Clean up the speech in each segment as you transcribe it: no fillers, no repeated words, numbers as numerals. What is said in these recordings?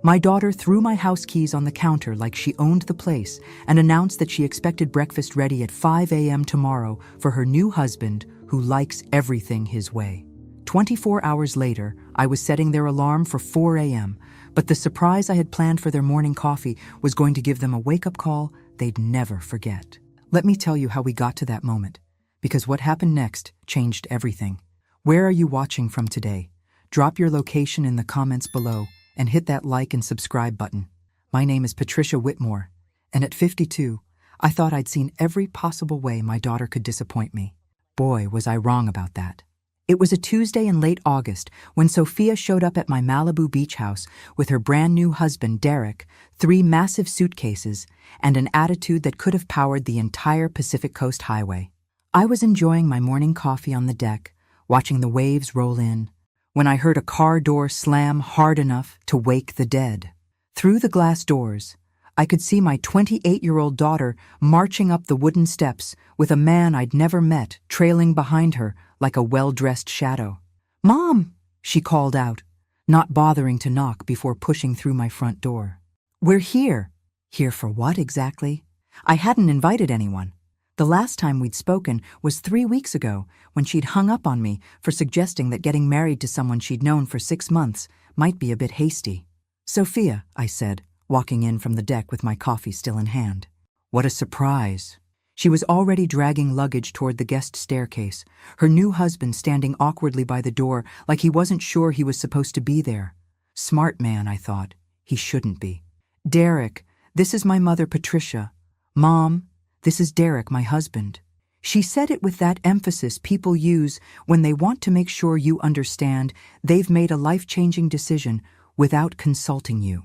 My daughter threw my house keys on the counter like she owned the place and announced that she expected breakfast ready at 5 a.m. tomorrow for her new husband, who likes everything his way. 24 hours later, I was setting their alarm for 4 a.m., but the surprise I had planned for their morning coffee was going to give them a wake-up call they'd never forget. Let me tell you how we got to that moment, because what happened next changed everything. Where are you watching from today? Drop your location in the comments below and hit that like and subscribe button. My name is Patricia Whitmore, and at 52, I thought I'd seen every possible way my daughter could disappoint me. Boy, was I wrong about that. It was a Tuesday in late August when Sophia showed up at my Malibu beach house with her brand new husband, Derek, 3 massive suitcases, and an attitude that could have powered the entire Pacific Coast Highway. I was enjoying my morning coffee on the deck, watching the waves roll in, when I heard a car door slam hard enough to wake the dead. Through the glass doors, I could see my 28-year-old daughter marching up the wooden steps with a man I'd never met trailing behind her like a well-dressed shadow. "Mom!" she called out, not bothering to knock before pushing through my front door. "We're here." Here for what exactly? I hadn't invited anyone. The last time we'd spoken was 3 weeks ago when she'd hung up on me for suggesting that getting married to someone she'd known for 6 months might be a bit hasty. "Sophia," I said, walking in from the deck with my coffee still in hand. What a surprise. She was already dragging luggage toward the guest staircase, her new husband standing awkwardly by the door like he wasn't sure he was supposed to be there. Smart man, I thought. He shouldn't be. "Derek, this is my mother Patricia. Mom, this is Derek, my husband." She said it with that emphasis people use when they want to make sure you understand they've made a life-changing decision without consulting you.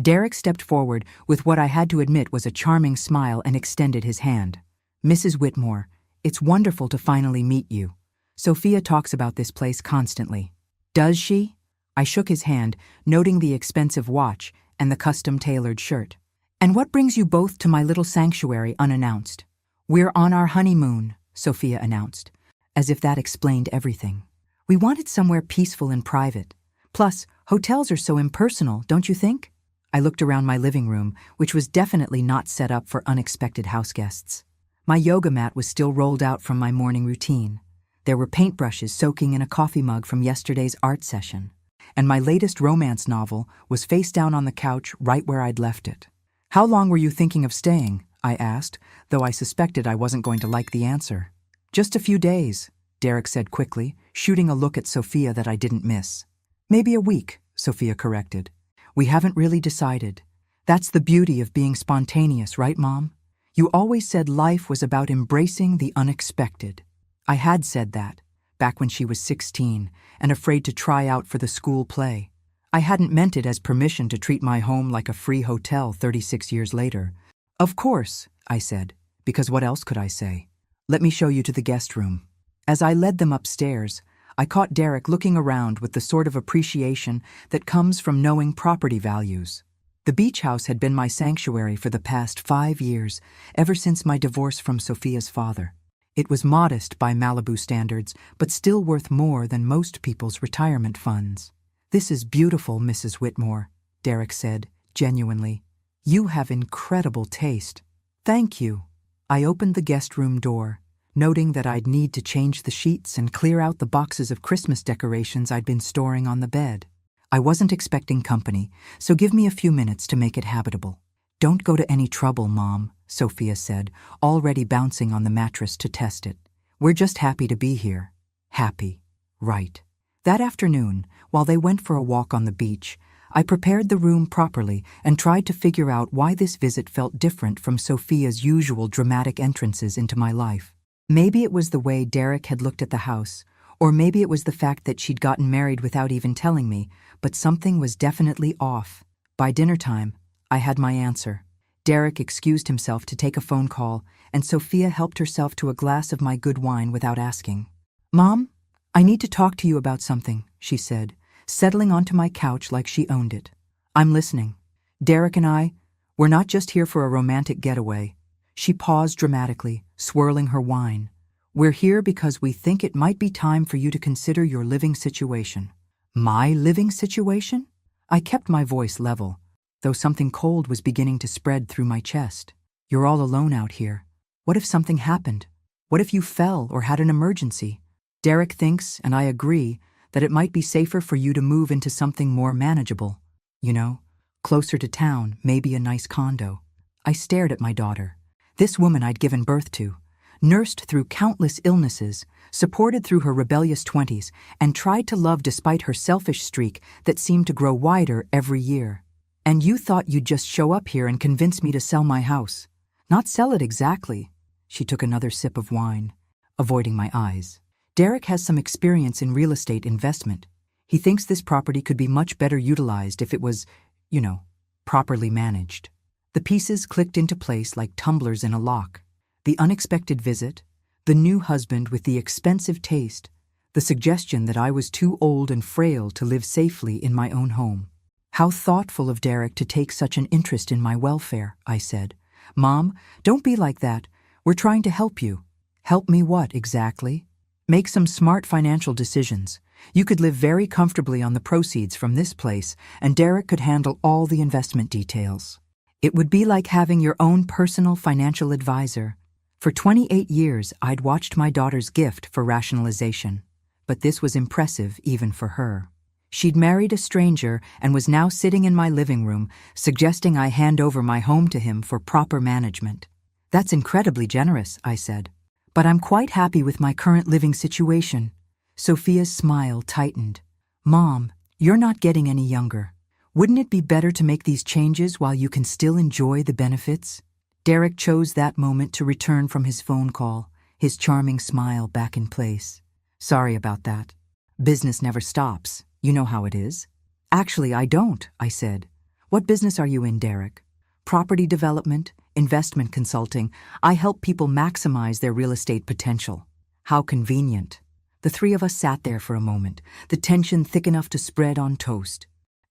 Derek stepped forward with what I had to admit was a charming smile and extended his hand. "Mrs. Whitmore, it's wonderful to finally meet you. Sophia talks about this place constantly." "Does she?" I shook his hand, noting the expensive watch and the custom-tailored shirt. "And what brings you both to my little sanctuary unannounced?" "We're on our honeymoon," Sophia announced, as if that explained everything. "We wanted somewhere peaceful and private. Plus, hotels are so impersonal, don't you think?" I looked around my living room, which was definitely not set up for unexpected houseguests. My yoga mat was still rolled out from my morning routine. There were paintbrushes soaking in a coffee mug from yesterday's art session. And my latest romance novel was face down on the couch right where I'd left it. "How long were you thinking of staying?" I asked, though I suspected I wasn't going to like the answer. "Just a few days," Derek said quickly, shooting a look at Sophia that I didn't miss. "Maybe a week," Sophia corrected. "We haven't really decided. That's the beauty of being spontaneous, right, Mom? You always said life was about embracing the unexpected." I had said that, back when she was 16 and afraid to try out for the school play. I hadn't meant it as permission to treat my home like a free hotel 36 years later. "Of course," I said, because what else could I say? "Let me show you to the guest room." As I led them upstairs, I caught Derek looking around with the sort of appreciation that comes from knowing property values. The beach house had been my sanctuary for the past 5 years, ever since my divorce from Sophia's father. It was modest by Malibu standards, but still worth more than most people's retirement funds. "This is beautiful, Mrs. Whitmore," Derek said, genuinely. "You have incredible taste." "Thank you." I opened the guest room door, noting that I'd need to change the sheets and clear out the boxes of Christmas decorations I'd been storing on the bed. I wasn't expecting company, so give me a few minutes to make it habitable. "Don't go to any trouble, Mom," Sophia said, already bouncing on the mattress to test it. "We're just happy to be here." Happy. Right. That afternoon, while they went for a walk on the beach, I prepared the room properly and tried to figure out why this visit felt different from Sophia's usual dramatic entrances into my life. Maybe it was the way Derek had looked at the house, or maybe it was the fact that she'd gotten married without even telling me, but something was definitely off. By dinner time, I had my answer. Derek excused himself to take a phone call, and Sophia helped herself to a glass of my good wine without asking. "Mom, I need to talk to you about something," she said, settling onto my couch like she owned it. "I'm listening. Derek and we're not just here for a romantic getaway." She paused dramatically, swirling her wine. "We're here because we think it might be time for you to consider your living situation." "My living situation?" I kept my voice level, though something cold was beginning to spread through my chest. You're all alone out here. What if something happened? What if you fell or had an emergency? Derek thinks, and I agree, that it might be safer for you to move into something more manageable. You know, closer to town, maybe a nice condo. I stared at my daughter. This woman I'd given birth to, nursed through countless illnesses, supported through her rebellious 20s, and tried to love despite her selfish streak that seemed to grow wider every year. And you thought you'd just show up here and convince me to sell my house. Not sell it exactly. She took another sip of wine, avoiding my eyes. Derek has some experience in real estate investment. He thinks this property could be much better utilized if it was, properly managed. The pieces clicked into place like tumblers in a lock. The unexpected visit, the new husband with the expensive taste, the suggestion that I was too old and frail to live safely in my own home. How thoughtful of Derek to take such an interest in my welfare, I said. Mom, don't be like that. We're trying to help you. Help me what, exactly? Make some smart financial decisions. You could live very comfortably on the proceeds from this place, and Derek could handle all the investment details. It would be like having your own personal financial advisor. For 28 years, I'd watched my daughter's gift for rationalization, but this was impressive even for her. She'd married a stranger and was now sitting in my living room, suggesting I hand over my home to him for proper management. That's incredibly generous, I said. But I'm quite happy with my current living situation. Sophia's smile tightened. Mom, you're not getting any younger. Wouldn't it be better to make these changes while you can still enjoy the benefits? Derek chose that moment to return from his phone call, his charming smile back in place. Sorry about that. Business never stops. You know how it is. Actually, I don't, I said. What business are you in, Derek? Property development, investment consulting. I help people maximize their real estate potential. How convenient. The three of us sat there for a moment, the tension thick enough to spread on toast.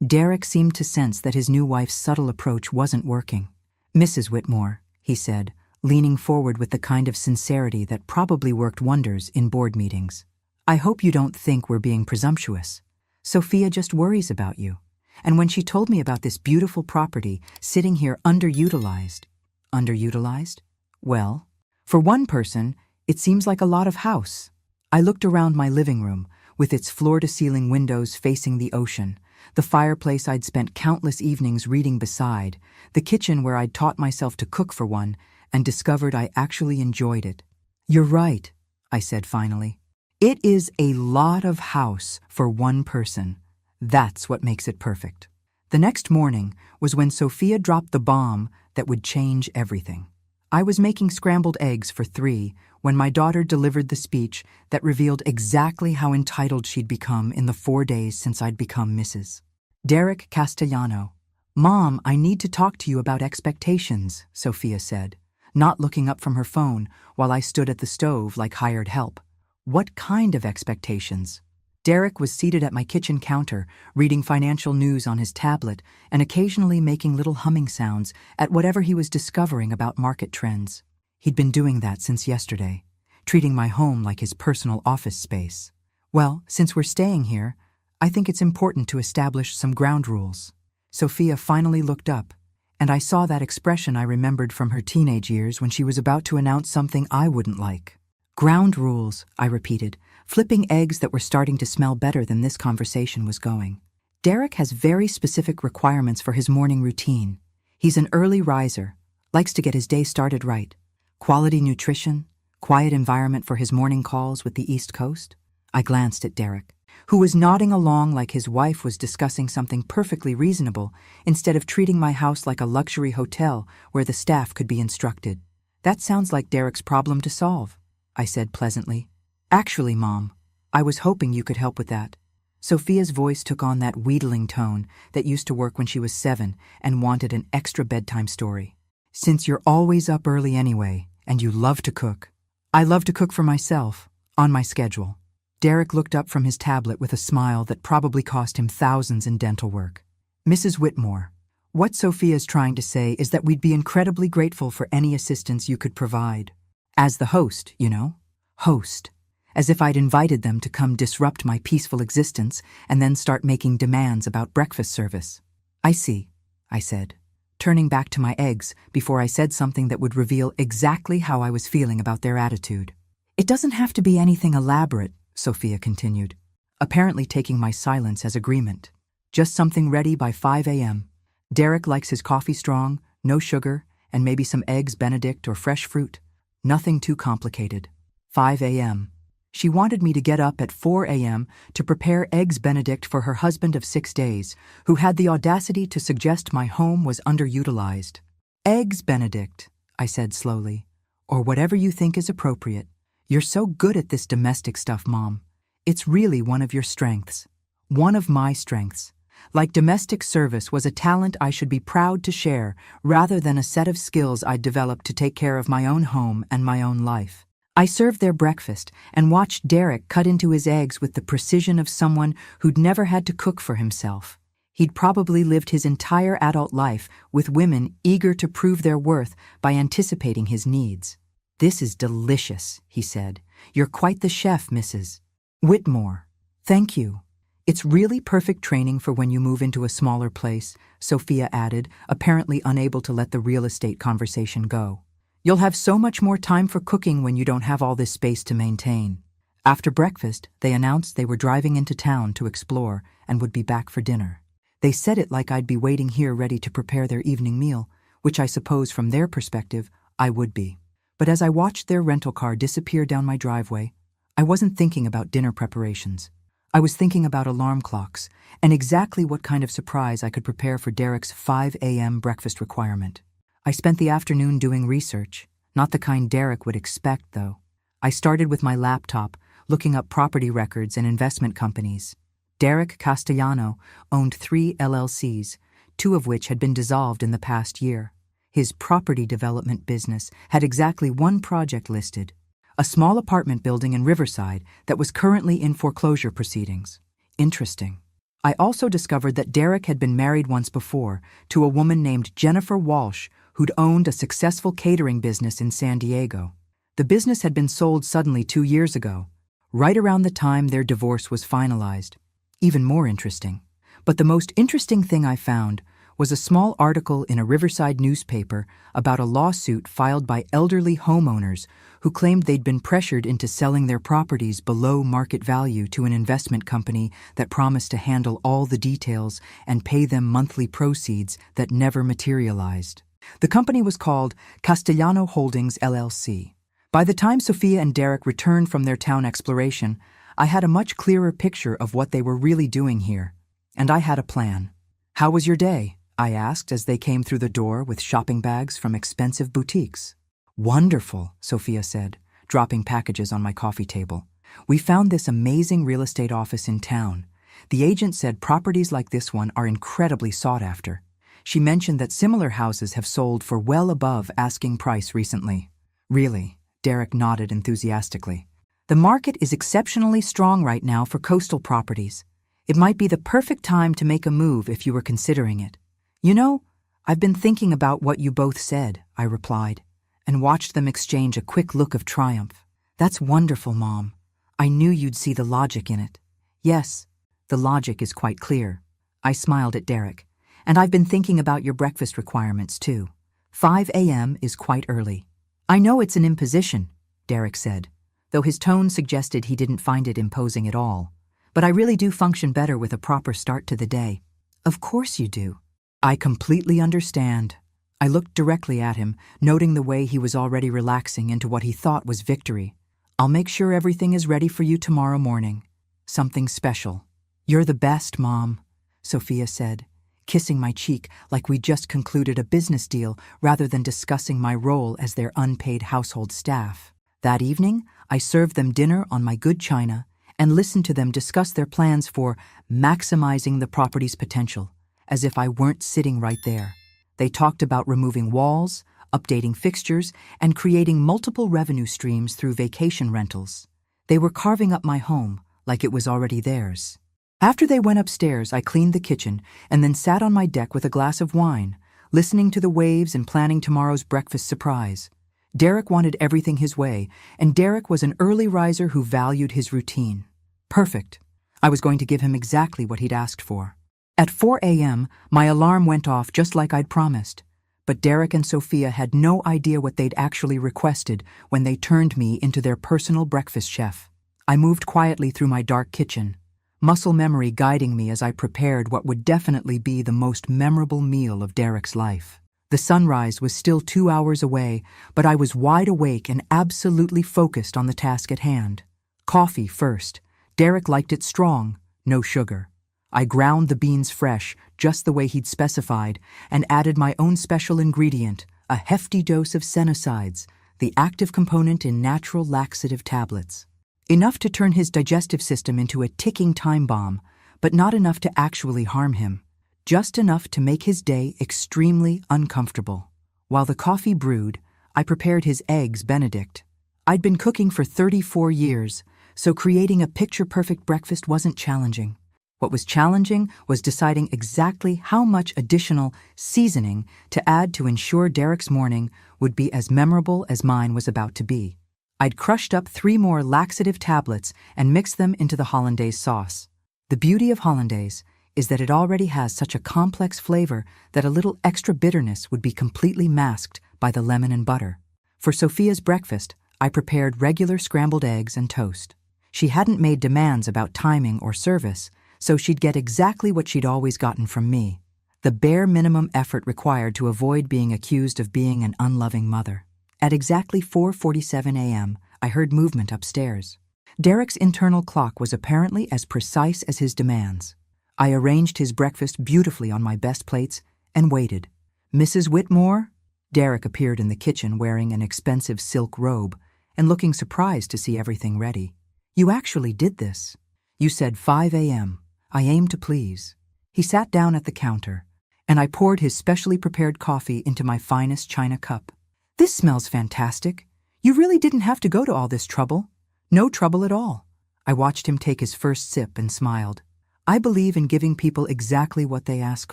Derek seemed to sense that his new wife's subtle approach wasn't working. Mrs. Whitmore, he said, leaning forward with the kind of sincerity that probably worked wonders in board meetings. I hope you don't think we're being presumptuous. Sophia just worries about you. And when she told me about this beautiful property sitting here underutilized. Underutilized? Well, for one person, it seems like a lot of house. I looked around my living room, with its floor-to-ceiling windows facing the ocean, the fireplace I'd spent countless evenings reading beside, the kitchen where I'd taught myself to cook for one, and discovered I actually enjoyed it. You're right, I said finally. It is a lot of house for one person. That's what makes it perfect. The next morning was when Sophia dropped the bomb that would change everything. I was making scrambled eggs for 3 when my daughter delivered the speech that revealed exactly how entitled she'd become in the 4 days since I'd become Mrs. Derek Castellano. Mom, I need to talk to you about expectations, Sophia said, not looking up from her phone while I stood at the stove like hired help. What kind of expectations? Derek was seated at my kitchen counter, reading financial news on his tablet and occasionally making little humming sounds at whatever he was discovering about market trends. He'd been doing that since yesterday, treating my home like his personal office space. Well, since we're staying here, I think it's important to establish some ground rules. Sophia finally looked up, and I saw that expression I remembered from her teenage years when she was about to announce something I wouldn't like. Ground rules, I repeated, flipping eggs that were starting to smell better than this conversation was going. Derek has very specific requirements for his morning routine. He's an early riser, likes to get his day started right. Quality nutrition, quiet environment for his morning calls with the East Coast. I glanced at Derek, who was nodding along like his wife was discussing something perfectly reasonable instead of treating my house like a luxury hotel where the staff could be instructed. That sounds like Derek's problem to solve, I said pleasantly. Actually, Mom, I was hoping you could help with that. Sophia's voice took on that wheedling tone that used to work when she was 7 and wanted an extra bedtime story. Since you're always up early anyway, and you love to cook. I love to cook for myself, on my schedule. Derek looked up from his tablet with a smile that probably cost him thousands in dental work. Mrs. Whitmore, what Sophia's trying to say is that we'd be incredibly grateful for any assistance you could provide. As the host, you know. Host. as if I'd invited them to come disrupt my peaceful existence and then start making demands about breakfast service. "I see," I said, turning back to my eggs before I said something that would reveal exactly how I was feeling about their attitude. "It doesn't have to be anything elaborate," Sophia continued, apparently taking my silence as agreement. "Just something ready by 5 a.m. Derek likes his coffee strong, no sugar, and maybe some eggs Benedict or fresh fruit. Nothing too complicated. 5 a.m. She wanted me to get up at 4 a.m. to prepare eggs Benedict for her husband of 6 days, who had the audacity to suggest my home was underutilized. "Eggs Benedict," I said slowly, "or whatever you think is appropriate. You're so good at this domestic stuff, Mom. It's really one of your strengths. One of my strengths. Like domestic service was a talent I should be proud to share rather than a set of skills I'd developed to take care of my own home and my own life." I served their breakfast and watched Derek cut into his eggs with the precision of someone who'd never had to cook for himself. He'd probably lived his entire adult life with women eager to prove their worth by anticipating his needs. "This is delicious," he said. "You're quite the chef, Mrs. Whitmore." "Thank you. It's really perfect training for when you move into a smaller place," Sophia added, apparently unable to let the real estate conversation go. "You'll have so much more time for cooking when you don't have all this space to maintain." After breakfast, they announced they were driving into town to explore and would be back for dinner. They said it like I'd be waiting here ready to prepare their evening meal, which I suppose from their perspective, I would be. But as I watched their rental car disappear down my driveway, I wasn't thinking about dinner preparations. I was thinking about alarm clocks and exactly what kind of surprise I could prepare for Derek's 5 a.m. breakfast requirement. I spent the afternoon doing research, not the kind Derek would expect, though. I started with my laptop, looking up property records and investment companies. Derek Castellano owned 3 LLCs, 2 of which had been dissolved in the past year. His property development business had exactly 1 project listed, a small apartment building in Riverside that was currently in foreclosure proceedings. Interesting. I also discovered that Derek had been married once before to a woman named Jennifer Walsh, who'd owned a successful catering business in San Diego. The business had been sold suddenly 2 years ago, right around the time their divorce was finalized. Even more interesting. But the most interesting thing I found was a small article in a Riverside newspaper about a lawsuit filed by elderly homeowners who claimed they'd been pressured into selling their properties below market value to an investment company that promised to handle all the details and pay them monthly proceeds that never materialized. The company was called Castellano Holdings LLC. By the time Sophia and Derek returned from their town exploration, I had a much clearer picture of what they were really doing here, and I had a plan. "How was your day?" I asked as they came through the door with shopping bags from expensive boutiques. "Wonderful," Sophia said, dropping packages on my coffee table. "We found this amazing real estate office in town. The agent said properties like this one are incredibly sought after. She mentioned that similar houses have sold for well above asking price recently." "Really?" Derek nodded enthusiastically. "The market is exceptionally strong right now for coastal properties. It might be the perfect time to make a move if you were considering it." "You know, I've been thinking about what you both said," I replied, and watched them exchange a quick look of triumph. "That's wonderful, Mom. I knew you'd see the logic in it." "Yes, the logic is quite clear." I smiled at Derek. "And I've been thinking about your breakfast requirements, too. 5 a.m. is quite early." "I know it's an imposition," Derek said, though his tone suggested he didn't find it imposing at all. "But I really do function better with a proper start to the day." "Of course you do." "I completely understand." I looked directly at him, noting the way he was already relaxing into what he thought was victory. "I'll make sure everything is ready for you tomorrow morning. Something special." "You're the best, Mom," Sophia said, kissing my cheek like we'd just concluded a business deal rather than discussing my role as their unpaid household staff. That evening, I served them dinner on my good china and listened to them discuss their plans for maximizing the property's potential, as if I weren't sitting right there. They talked about removing walls, updating fixtures, and creating multiple revenue streams through vacation rentals. They were carving up my home like it was already theirs. After they went upstairs, I cleaned the kitchen and then sat on my deck with a glass of wine, listening to the waves and planning tomorrow's breakfast surprise. Derek wanted everything his way, and Derek was an early riser who valued his routine. Perfect. I was going to give him exactly what he'd asked for. At 4 a.m., my alarm went off just like I'd promised. But Derek and Sophia had no idea what they'd actually requested when they turned me into their personal breakfast chef. I moved quietly through my dark kitchen, muscle memory guiding me as I prepared what would definitely be the most memorable meal of Derek's life. The sunrise was still 2 hours away, but I was wide awake and absolutely focused on the task at hand. Coffee first. Derek liked it strong, no sugar. I ground the beans fresh, just the way he'd specified, and added my own special ingredient, a hefty dose of Senosides, the active component in natural laxative tablets. Enough to turn his digestive system into a ticking time bomb, but not enough to actually harm him. Just enough to make his day extremely uncomfortable. While the coffee brewed, I prepared his eggs Benedict. I'd been cooking for 34 years, so creating a picture-perfect breakfast wasn't challenging. What was challenging was deciding exactly how much additional seasoning to add to ensure Derek's morning would be as memorable as mine was about to be. I'd crushed up 3 more laxative tablets and mixed them into the hollandaise sauce. The beauty of hollandaise is that it already has such a complex flavor that a little extra bitterness would be completely masked by the lemon and butter. For Sophia's breakfast, I prepared regular scrambled eggs and toast. She hadn't made demands about timing or service, so she'd get exactly what she'd always gotten from me, the bare minimum effort required to avoid being accused of being an unloving mother. At exactly 4:47 a.m., I heard movement upstairs. Derek's internal clock was apparently as precise as his demands. I arranged his breakfast beautifully on my best plates and waited. "Mrs. Whitmore?" Derek appeared in the kitchen wearing an expensive silk robe and looking surprised to see everything ready. "You actually did this. You said 5 a.m. I aim to please." He sat down at the counter, and I poured his specially prepared coffee into my finest china cup. "This smells fantastic. You really didn't have to go to all this trouble." "No trouble at all." I watched him take his first sip and smiled. I believe in giving people exactly what they ask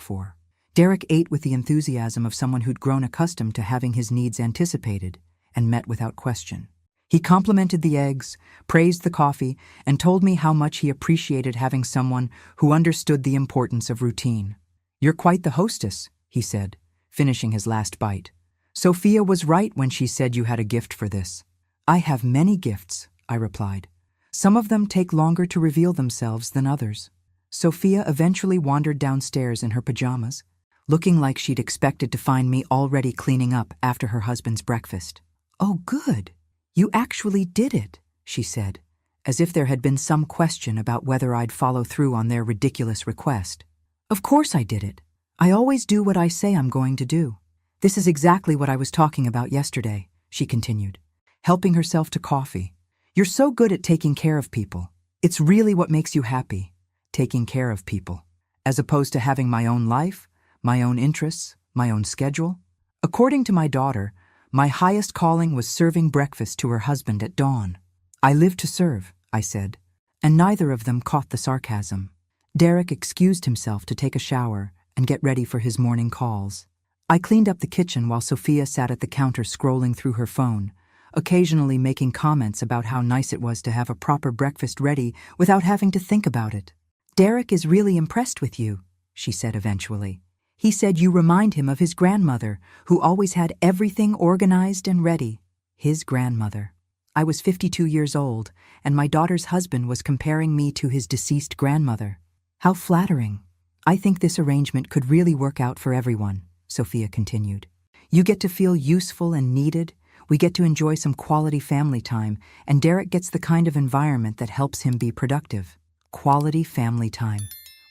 for. Derek ate with the enthusiasm of someone who'd grown accustomed to having his needs anticipated and met without question. He complimented the eggs, praised the coffee, and told me how much he appreciated having someone who understood the importance of routine. "You're quite the hostess," he said, finishing his last bite. "Sophia was right when she said you had a gift for this." "I have many gifts," I replied. "Some of them take longer to reveal themselves than others." Sophia eventually wandered downstairs in her pajamas, looking like she'd expected to find me already cleaning up after her husband's breakfast. "Oh, good. You actually did it," she said, as if there had been some question about whether I'd follow through on their ridiculous request. "Of course I did it. I always do what I say I'm going to do. This is exactly what I was talking about yesterday," she continued, helping herself to coffee. "You're so good at taking care of people. It's really what makes you happy, taking care of people, as opposed to having my own life, my own interests, my own schedule. According to my daughter, my highest calling was serving breakfast to her husband at dawn." "I live to serve," I said, and neither of them caught the sarcasm. Derek excused himself to take a shower and get ready for his morning calls. I cleaned up the kitchen while Sophia sat at the counter scrolling through her phone, occasionally making comments about how nice it was to have a proper breakfast ready without having to think about it. "Derek is really impressed with you," she said eventually. "He said you remind him of his grandmother, who always had everything organized and ready." His grandmother. I was 52 years old, and my daughter's husband was comparing me to his deceased grandmother. "How flattering. I think this arrangement could really work out for everyone," Sophia continued. "You get to feel useful and needed, we get to enjoy some quality family time, and Derek gets the kind of environment that helps him be productive. Quality family time,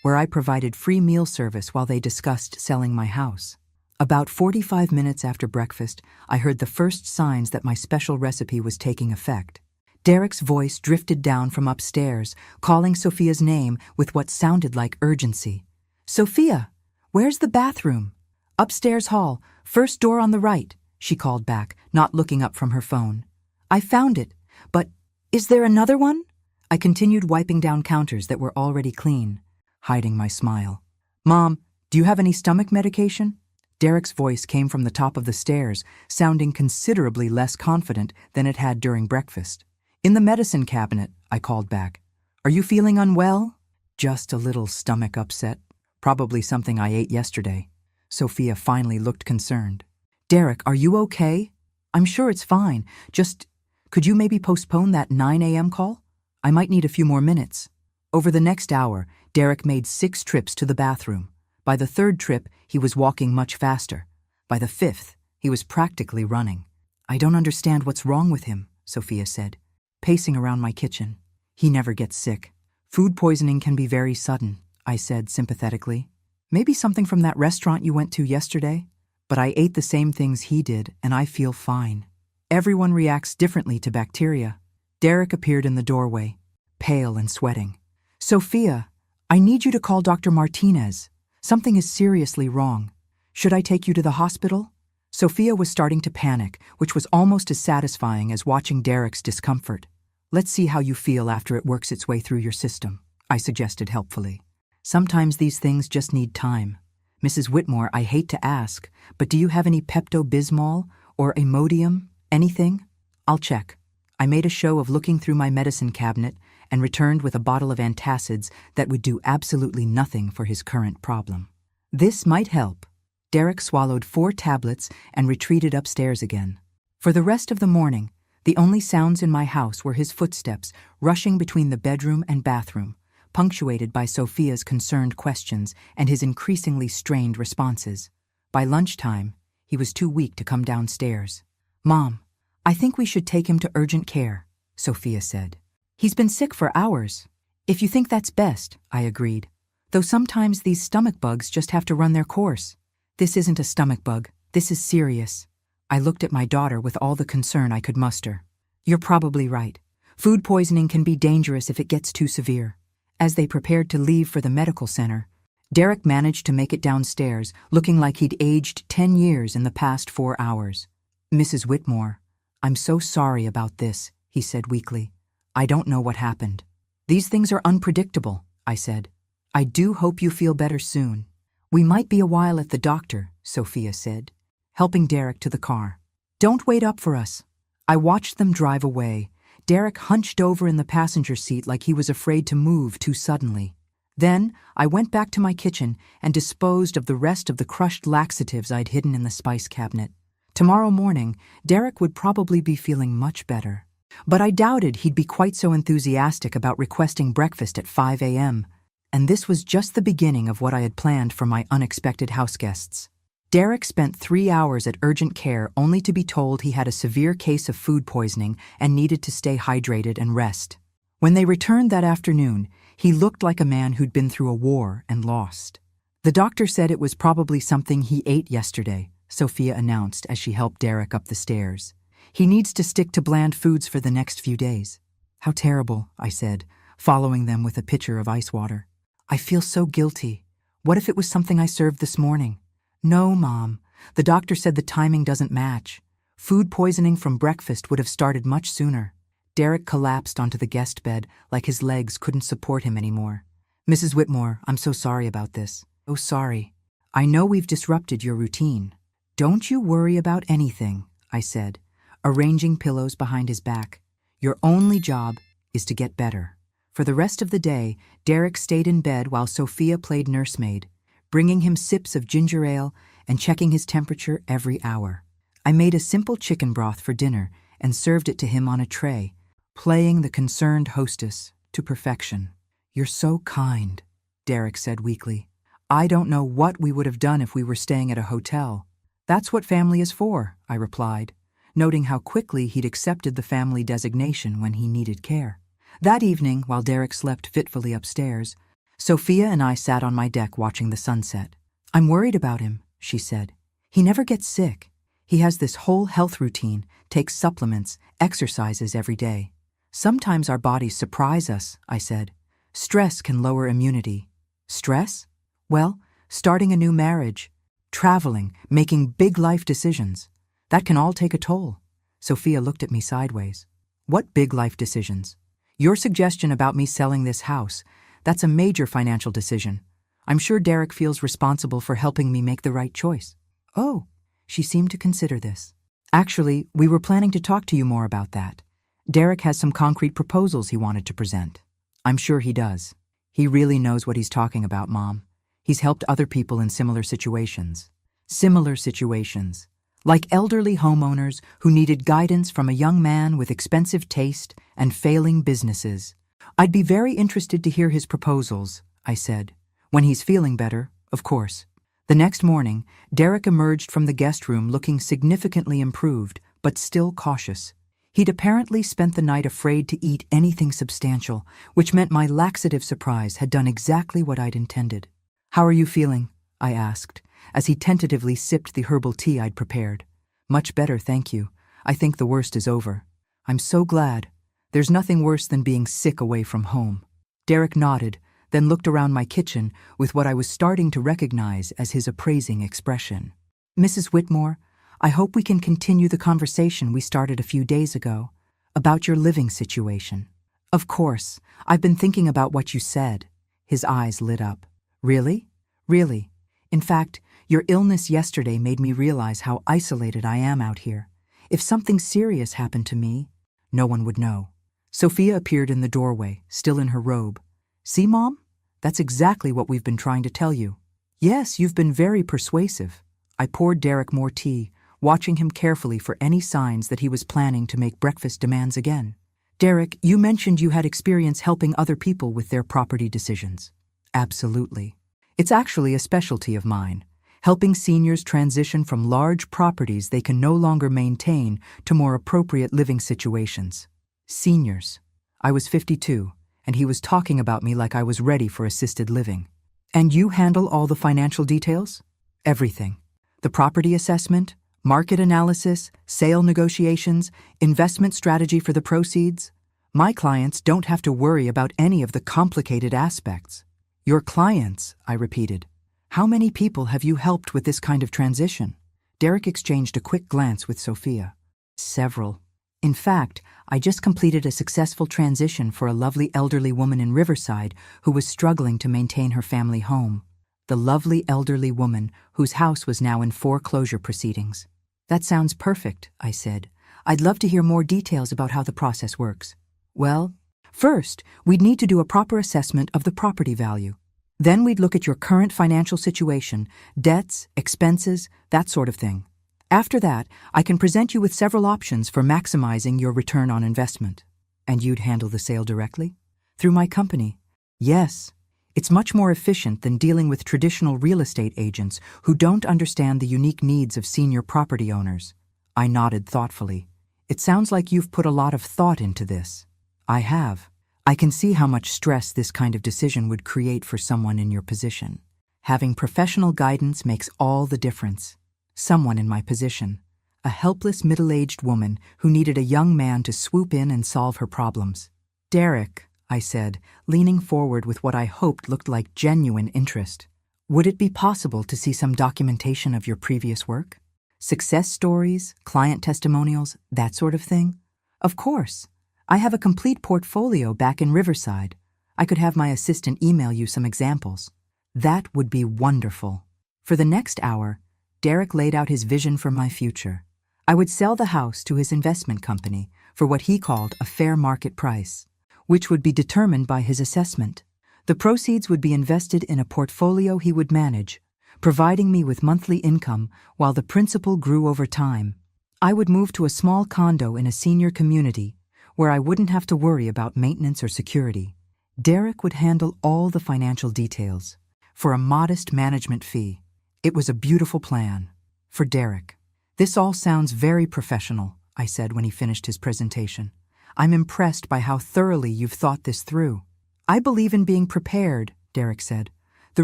where I provided free meal service while they discussed selling my house. About 45 minutes after breakfast, I heard the first signs that my special recipe was taking effect. Derek's voice drifted down from upstairs, calling Sophia's name with what sounded like urgency. "Sophia, where's the bathroom?" "Upstairs hall, first door on the right," she called back, not looking up from her phone. "I found it, but is there another one?" I continued wiping down counters that were already clean, hiding my smile. "Mom, do you have any stomach medication?" Derek's voice came from the top of the stairs, sounding considerably less confident than it had during breakfast. "In the medicine cabinet," I called back. "Are you feeling unwell?" "Just a little stomach upset. Probably something I ate yesterday." Sophia finally looked concerned. "Derek, are you okay?" "I'm sure it's fine. Just, could you maybe postpone that 9 a.m. call? I might need a few more minutes." Over the next hour, Derek made 6 trips to the bathroom. By the 3rd trip, he was walking much faster. By the 5th, he was practically running. "I don't understand what's wrong with him," Sophia said, pacing around my kitchen. "He never gets sick." "Food poisoning can be very sudden," I said sympathetically. "Maybe something from that restaurant you went to yesterday? But I ate the same things he did, and I feel fine." "Everyone reacts differently to bacteria." Derek appeared in the doorway, pale and sweating. "Sophia, I need you to call Dr. Martinez. Something is seriously wrong. Should I take you to the hospital?" Sophia was starting to panic, which was almost as satisfying as watching Derek's discomfort. "Let's see how you feel after it works its way through your system," I suggested helpfully. "Sometimes these things just need time. Mrs. Whitmore, I hate to ask, but do you have any Pepto-Bismol or Imodium? Anything?" "I'll check." I made a show of looking through my medicine cabinet and returned with a bottle of antacids that would do absolutely nothing for his current problem. "This might help." Derek swallowed 4 tablets and retreated upstairs again. For the rest of the morning, the only sounds in my house were his footsteps rushing between the bedroom and bathroom, punctuated by Sophia's concerned questions and his increasingly strained responses. By lunchtime, he was too weak to come downstairs. "Mom, I think we should take him to urgent care," Sophia said. "He's been sick for hours." "If you think that's best," I agreed. "Though sometimes these stomach bugs just have to run their course." "This isn't a stomach bug. This is serious." I looked at my daughter with all the concern I could muster. "You're probably right. Food poisoning can be dangerous if it gets too severe." As they prepared to leave for the medical center, Derek managed to make it downstairs, looking like he'd aged 10 years in the past 4 hours. "Mrs. Whitmore, I'm so sorry about this," he said weakly. "I don't know what happened." "These things are unpredictable," I said. "I do hope you feel better soon." "We might be a while at the doctor," Sophia said, helping Derek to the car. "Don't wait up for us." I watched them drive away, Derek hunched over in the passenger seat like he was afraid to move too suddenly. Then I went back to my kitchen and disposed of the rest of the crushed laxatives I'd hidden in the spice cabinet. Tomorrow morning, Derek would probably be feeling much better. But I doubted he'd be quite so enthusiastic about requesting breakfast at 5 a.m., and this was just the beginning of what I had planned for my unexpected houseguests. Derek spent 3 hours at urgent care only to be told he had a severe case of food poisoning and needed to stay hydrated and rest. When they returned that afternoon, he looked like a man who'd been through a war and lost. "The doctor said it was probably something he ate yesterday," Sophia announced as she helped Derek up the stairs. "He needs to stick to bland foods for the next few days." "How terrible," I said, following them with a pitcher of ice water. "I feel so guilty. What if it was something I served this morning?" "No, Mom. The doctor said the timing doesn't match. Food poisoning from breakfast would have started much sooner." Derek collapsed onto the guest bed like his legs couldn't support him anymore. "Mrs. Whitmore, I'm so sorry about this." "Oh, sorry. I know we've disrupted your routine." "Don't you worry about anything," I said, arranging pillows behind his back. "Your only job is to get better." For the rest of the day, Derek stayed in bed while Sophia played nursemaid, bringing him sips of ginger ale and checking his temperature every hour. I made a simple chicken broth for dinner and served it to him on a tray, playing the concerned hostess to perfection. "You're so kind," Derek said weakly. "I don't know what we would have done if we were staying at a hotel." "That's what family is for," I replied, noting how quickly he'd accepted the family designation when he needed care. That evening, while Derek slept fitfully upstairs, Sophia and I sat on my deck watching the sunset. "I'm worried about him," she said. "He never gets sick. He has this whole health routine, takes supplements, exercises every day. Sometimes our bodies surprise us," I said. "Stress can lower immunity." "Stress?" "Well, starting a new marriage, traveling, making big life decisions. That can all take a toll." Sophia looked at me sideways. "What big life decisions?" "Your suggestion about me selling this house, that's a major financial decision. I'm sure Derek feels responsible for helping me make the right choice." Oh, she seemed to consider this. Actually, we were planning to talk to you more about that. Derek has some concrete proposals he wanted to present. I'm sure he does. He really knows what he's talking about, Mom. He's helped other people in similar situations. Similar situations. Like elderly homeowners who needed guidance from a young man with expensive taste and failing businesses. I'd be very interested to hear his proposals, I said. When he's feeling better, of course. The next morning, Derek emerged from the guest room looking significantly improved, but still cautious. He'd apparently spent the night afraid to eat anything substantial, which meant my laxative surprise had done exactly what I'd intended. How are you feeling? I asked, as he tentatively sipped the herbal tea I'd prepared. Much better, thank you. I think the worst is over. I'm so glad. There's nothing worse than being sick away from home. Derek nodded, then looked around my kitchen with what I was starting to recognize as his appraising expression. Mrs. Whitmore, I hope we can continue the conversation we started a few days ago about your living situation. Of course, I've been thinking about what you said. His eyes lit up. Really? Really. In fact, your illness yesterday made me realize how isolated I am out here. If something serious happened to me, no one would know. Sophia appeared in the doorway, still in her robe. See, Mom? That's exactly what we've been trying to tell you. Yes, you've been very persuasive. I poured Derek more tea, watching him carefully for any signs that he was planning to make breakfast demands again. Derek, you mentioned you had experience helping other people with their property decisions. Absolutely. It's actually a specialty of mine, helping seniors transition from large properties they can no longer maintain to more appropriate living situations. Seniors. I was 52, and he was talking about me like I was ready for assisted living. And you handle all the financial details? Everything. The property assessment, market analysis, sale negotiations, investment strategy for the proceeds. My clients don't have to worry about any of the complicated aspects. Your clients, I repeated. How many people have you helped with this kind of transition? Derek exchanged a quick glance with Sophia. Several. In fact, I just completed a successful transition for a lovely elderly woman in Riverside who was struggling to maintain her family home. The lovely elderly woman whose house was now in foreclosure proceedings. That sounds perfect, I said. I'd love to hear more details about how the process works. Well, first, we'd need to do a proper assessment of the property value. Then we'd look at your current financial situation, debts, expenses, that sort of thing. After that, I can present you with several options for maximizing your return on investment. And you'd handle the sale directly? Through my company? Yes. It's much more efficient than dealing with traditional real estate agents who don't understand the unique needs of senior property owners. I nodded thoughtfully. It sounds like you've put a lot of thought into this. I have. I can see how much stress this kind of decision would create for someone in your position. Having professional guidance makes all the difference. Someone in my position, a helpless middle-aged woman who needed a young man to swoop in and solve her problems. Derek, I said, leaning forward with what I hoped looked like genuine interest. Would it be possible to see some documentation of your previous work? Success stories, client testimonials, that sort of thing? Of course. I have a complete portfolio back in Riverside. I could have my assistant email you some examples. That would be wonderful. For the next hour, Derek laid out his vision for my future. I would sell the house to his investment company for what he called a fair market price, which would be determined by his assessment. The proceeds would be invested in a portfolio he would manage, providing me with monthly income while the principal grew over time. I would move to a small condo in a senior community where I wouldn't have to worry about maintenance or security. Derek would handle all the financial details for a modest management fee. It was a beautiful plan. For Derek. This all sounds very professional, I said when he finished his presentation. I'm impressed by how thoroughly you've thought this through. I believe in being prepared, Derek said. The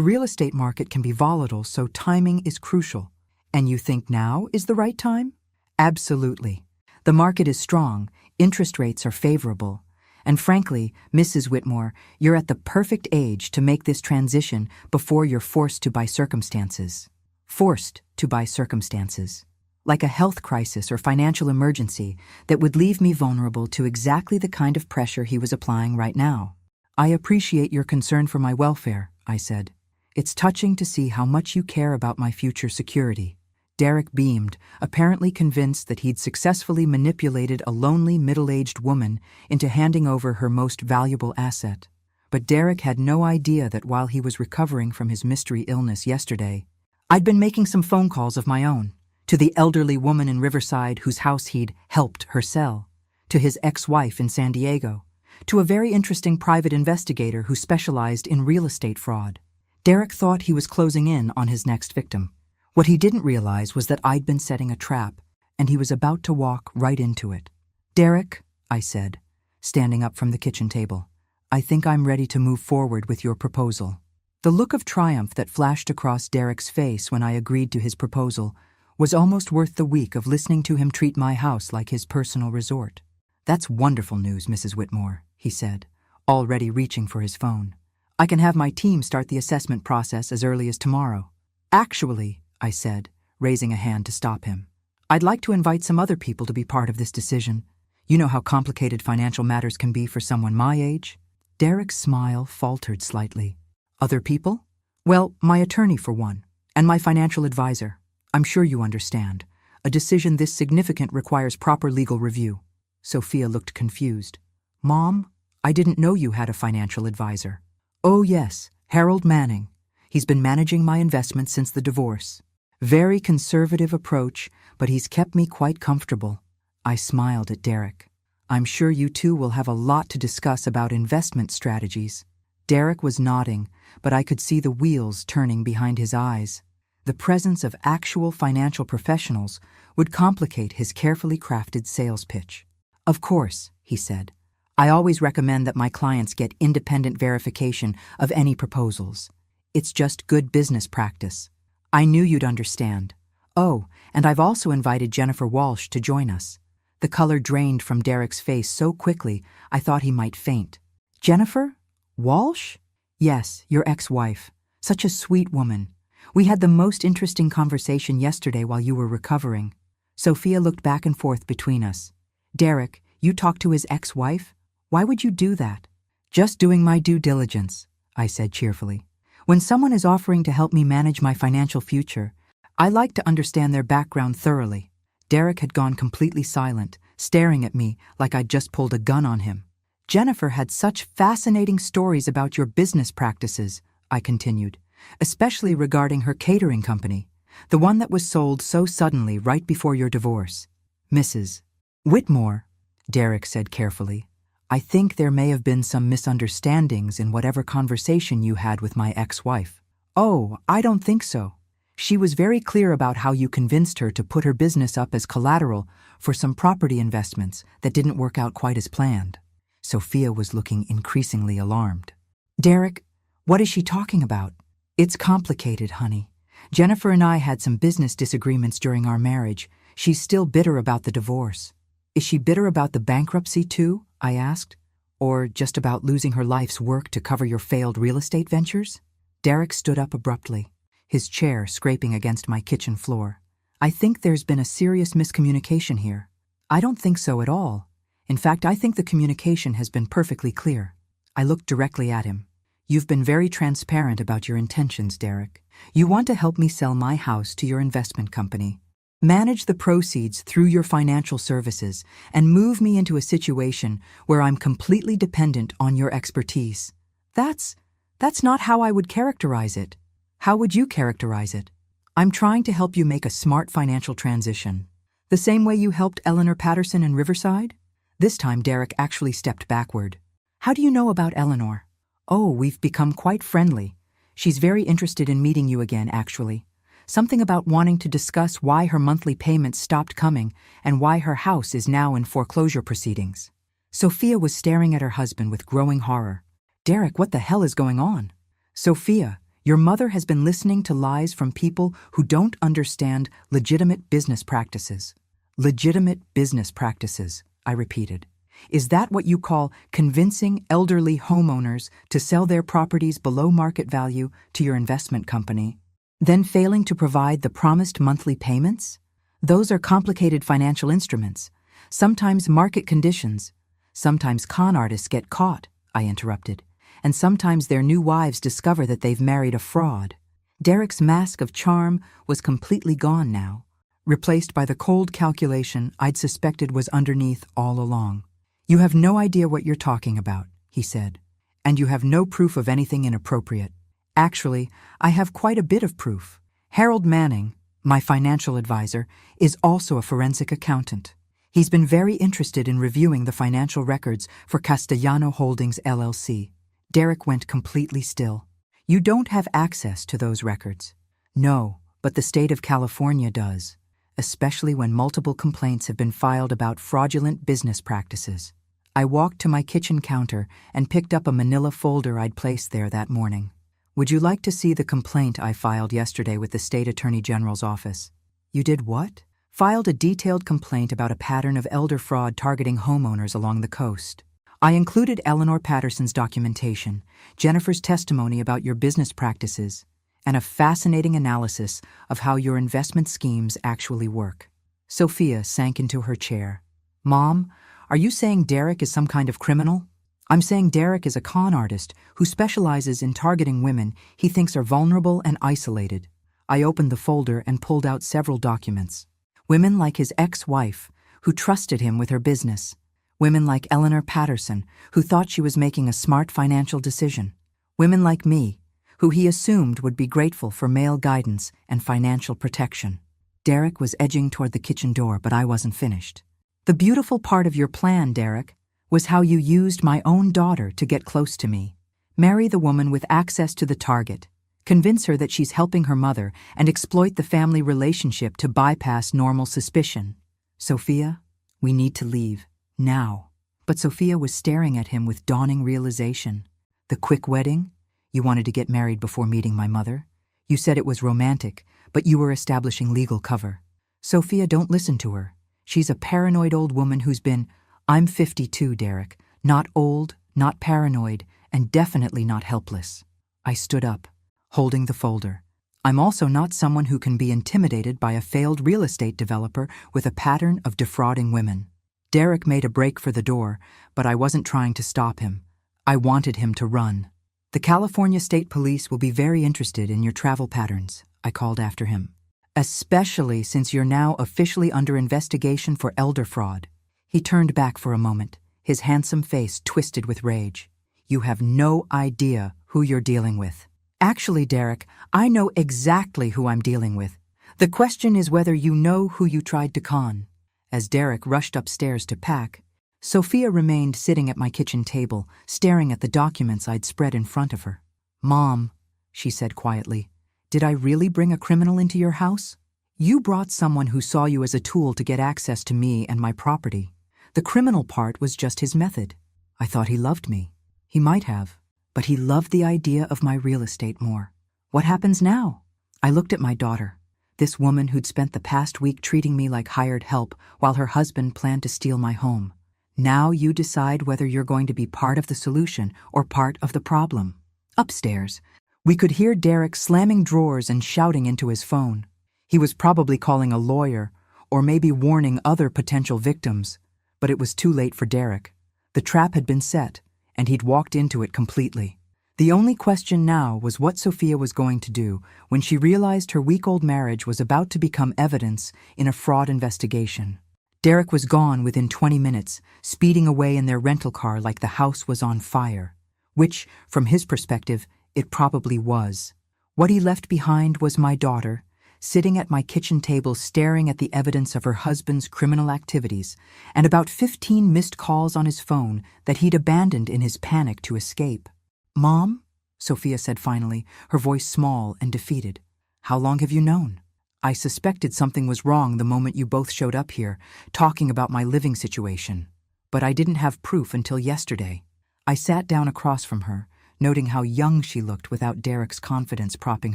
real estate market can be volatile, so timing is crucial. And you think now is the right time? Absolutely. The market is strong, interest rates are favorable. And frankly, Mrs. Whitmore, you're at the perfect age to make this transition before you're forced to by circumstances. Forced to by circumstances. Like a health crisis or financial emergency that would leave me vulnerable to exactly the kind of pressure he was applying right now. I appreciate your concern for my welfare, I said. It's touching to see how much you care about my future security. Derek beamed, apparently convinced that he'd successfully manipulated a lonely middle-aged woman into handing over her most valuable asset. But Derek had no idea that while he was recovering from his mystery illness yesterday, I'd been making some phone calls of my own, to the elderly woman in Riverside whose house he'd helped her sell, to his ex-wife in San Diego, to a very interesting private investigator who specialized in real estate fraud. Derek thought he was closing in on his next victim. What he didn't realize was that I'd been setting a trap, and he was about to walk right into it. "Derek," I said, standing up from the kitchen table, "I think I'm ready to move forward with your proposal." The look of triumph that flashed across Derek's face when I agreed to his proposal was almost worth the week of listening to him treat my house like his personal resort. "That's wonderful news, Mrs. Whitmore," he said, already reaching for his phone. "I can have my team start the assessment process as early as tomorrow." "Actually," I said, raising a hand to stop him, "I'd like to invite some other people to be part of this decision. You know how complicated financial matters can be for someone my age." Derek's smile faltered slightly. "Other people?" "Well, my attorney for one, and my financial advisor. I'm sure you understand. A decision this significant requires proper legal review." Sophia looked confused. "Mom, I didn't know you had a financial advisor." "Oh yes, Harold Manning. He's been managing my investments since the divorce. Very conservative approach, but he's kept me quite comfortable." I smiled at Derek. "I'm sure you two will have a lot to discuss about investment strategies." Derek was nodding, but I could see the wheels turning behind his eyes. The presence of actual financial professionals would complicate his carefully crafted sales pitch. "Of course," he said. "I always recommend that my clients get independent verification of any proposals. It's just good business practice. I knew you'd understand. Oh, and I've also invited Jennifer Walsh to join us." The color drained from Derek's face so quickly I thought he might faint. "Jennifer? Walsh?" "Yes, your ex-wife. Such a sweet woman. We had the most interesting conversation yesterday while you were recovering." Sophia looked back and forth between us. "Derek, you talked to his ex-wife? Why would you do that?" "Just doing my due diligence," I said cheerfully. "When someone is offering to help me manage my financial future, I like to understand their background thoroughly." Derek had gone completely silent, staring at me like I'd just pulled a gun on him. "Jennifer had such fascinating stories about your business practices," I continued, "especially regarding her catering company, the one that was sold so suddenly right before your divorce." "Mrs. Whitmore," Derek said carefully, "I think there may have been some misunderstandings in whatever conversation you had with my ex-wife." "Oh, I don't think so. She was very clear about how you convinced her to put her business up as collateral for some property investments that didn't work out quite as planned." Sophia was looking increasingly alarmed. "Derek, what is she talking about?" "It's complicated, honey. Jennifer and I had some business disagreements during our marriage. She's still bitter about the divorce." "Is she bitter about the bankruptcy too?" I asked. "Or just about losing her life's work to cover your failed real estate ventures?" Derek stood up abruptly, his chair scraping against my kitchen floor. "I think there's been a serious miscommunication here." "I don't think so at all. In fact, I think the communication has been perfectly clear." I looked directly at him. "You've been very transparent about your intentions, Derek. You want to help me sell my house to your investment company, manage the proceeds through your financial services, and move me into a situation where I'm completely dependent on your expertise. That's not how I would characterize it. How would you characterize it?" "I'm trying to help you make a smart financial transition. The same way you helped Eleanor Patterson in Riverside?" This time Derek actually stepped backward. "How do you know about Eleanor?" "Oh, we've become quite friendly. She's very interested in meeting you again, actually. Something about wanting to discuss why her monthly payments stopped coming and why her house is now in foreclosure proceedings." Sophia was staring at her husband with growing horror. "Derek, what the hell is going on?" "Sophia, your mother has been listening to lies from people who don't understand legitimate business practices." "Legitimate business practices," I repeated. "Is that what you call convincing elderly homeowners to sell their properties below market value to your investment company, then failing to provide the promised monthly payments? Those are complicated financial instruments. Sometimes market conditions, sometimes con artists get caught," I interrupted, "and sometimes their new wives discover that they've married a fraud." Derek's mask of charm was completely gone now, replaced by the cold calculation I'd suspected was underneath all along. "You have no idea what you're talking about," he said, "and you have no proof of anything inappropriate. Actually, I have quite a bit of proof. Harold Manning, my financial advisor, is also a forensic accountant. He's been very interested in reviewing the financial records for Castellano Holdings LLC." Derek went completely still. "You don't have access to those records." "No, but the state of California does, especially when multiple complaints have been filed about fraudulent business practices." I walked to my kitchen counter and picked up a manila folder I'd placed there that morning. "Would you like to see the complaint I filed yesterday with the State Attorney General's office?" "You did what?" "Filed a detailed complaint about a pattern of elder fraud targeting homeowners along the coast. I included Eleanor Patterson's documentation, Jennifer's testimony about your business practices, and a fascinating analysis of how your investment schemes actually work." Sophia sank into her chair. "Mom, are you saying Derek is some kind of criminal?" "I'm saying Derek is a con artist who specializes in targeting women he thinks are vulnerable and isolated." I opened the folder and pulled out several documents. Women like his ex-wife, who trusted him with her business. Women like Eleanor Patterson, who thought she was making a smart financial decision. Women like me, who he assumed would be grateful for male guidance and financial protection. Derek was edging toward the kitchen door, but I wasn't finished. "The beautiful part of your plan, Derek, was how you used my own daughter to get close to me. Marry the woman with access to the target, convince her that she's helping her mother, and exploit the family relationship to bypass normal suspicion. Sophia, we need to leave, now." But Sophia was staring at him with dawning realization. "The quick wedding? You wanted to get married before meeting my mother? You said it was romantic, but you were establishing legal cover." "Sophia, don't listen to her. She's a paranoid old woman who's been—" "I'm 52, Derek. Not old, not paranoid, and definitely not helpless." I stood up, holding the folder. "I'm also not someone who can be intimidated by a failed real estate developer with a pattern of defrauding women." Derek made a break for the door, but I wasn't trying to stop him. I wanted him to run. "The California State Police will be very interested in your travel patterns," I called after him. "Especially since you're now officially under investigation for elder fraud." He turned back for a moment, his handsome face twisted with rage. "You have no idea who you're dealing with." "Actually, Derek, I know exactly who I'm dealing with. The question is whether you know who you tried to con." As Derek rushed upstairs to pack, Sophia remained sitting at my kitchen table, staring at the documents I'd spread in front of her. "Mom," she said quietly, "did I really bring a criminal into your house? You brought someone who saw you as a tool to get access to me and my property. The criminal part was just his method. I thought he loved me. He might have, but he loved the idea of my real estate more. What happens now?" I looked at my daughter, this woman who'd spent the past week treating me like hired help while her husband planned to steal my home. "Now you decide whether you're going to be part of the solution or part of the problem." Upstairs, we could hear Derek slamming drawers and shouting into his phone. He was probably calling a lawyer or maybe warning other potential victims, but it was too late for Derek. The trap had been set, and he'd walked into it completely. The only question now was what Sophia was going to do when she realized her week-old marriage was about to become evidence in a fraud investigation. Derek was gone within 20 minutes, speeding away in their rental car like the house was on fire, which, from his perspective, it probably was. What he left behind was my daughter, sitting at my kitchen table staring at the evidence of her husband's criminal activities, and about 15 missed calls on his phone that he'd abandoned in his panic to escape. "Mom?" Sophia said finally, her voice small and defeated. "How long have you known?" "I suspected something was wrong the moment you both showed up here, talking about my living situation. But I didn't have proof until yesterday." I sat down across from her, noting how young she looked without Derek's confidence propping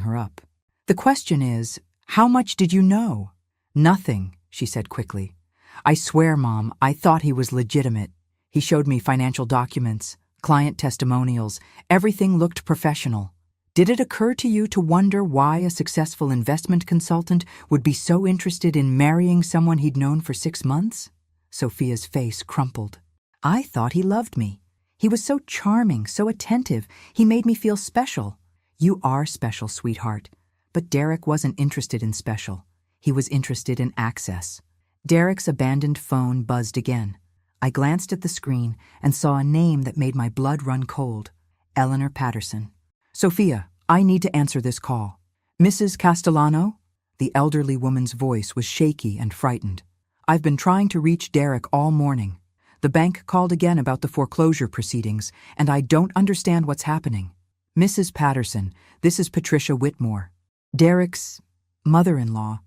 her up. "The question is, how much did you know?" "Nothing," she said quickly. "I swear, Mom, I thought he was legitimate. He showed me financial documents, client testimonials, everything looked professional. Did it occur to you to wonder why a successful investment consultant would be so interested in marrying someone he'd known for 6 months?" Sophia's face crumpled. "I thought he loved me. He was so charming, so attentive. He made me feel special." "You are special, sweetheart." But Derek wasn't interested in special. He was interested in access. Derek's abandoned phone buzzed again. I glanced at the screen and saw a name that made my blood run cold. Eleanor Patterson. Sophia, I need to answer this call. Mrs. Castellano? The elderly woman's voice was shaky and frightened. I've been trying to reach Derek all morning. The bank called again about the foreclosure proceedings, and I don't understand what's happening. Mrs. Patterson, this is Patricia Whitmore. Derek's mother-in-law.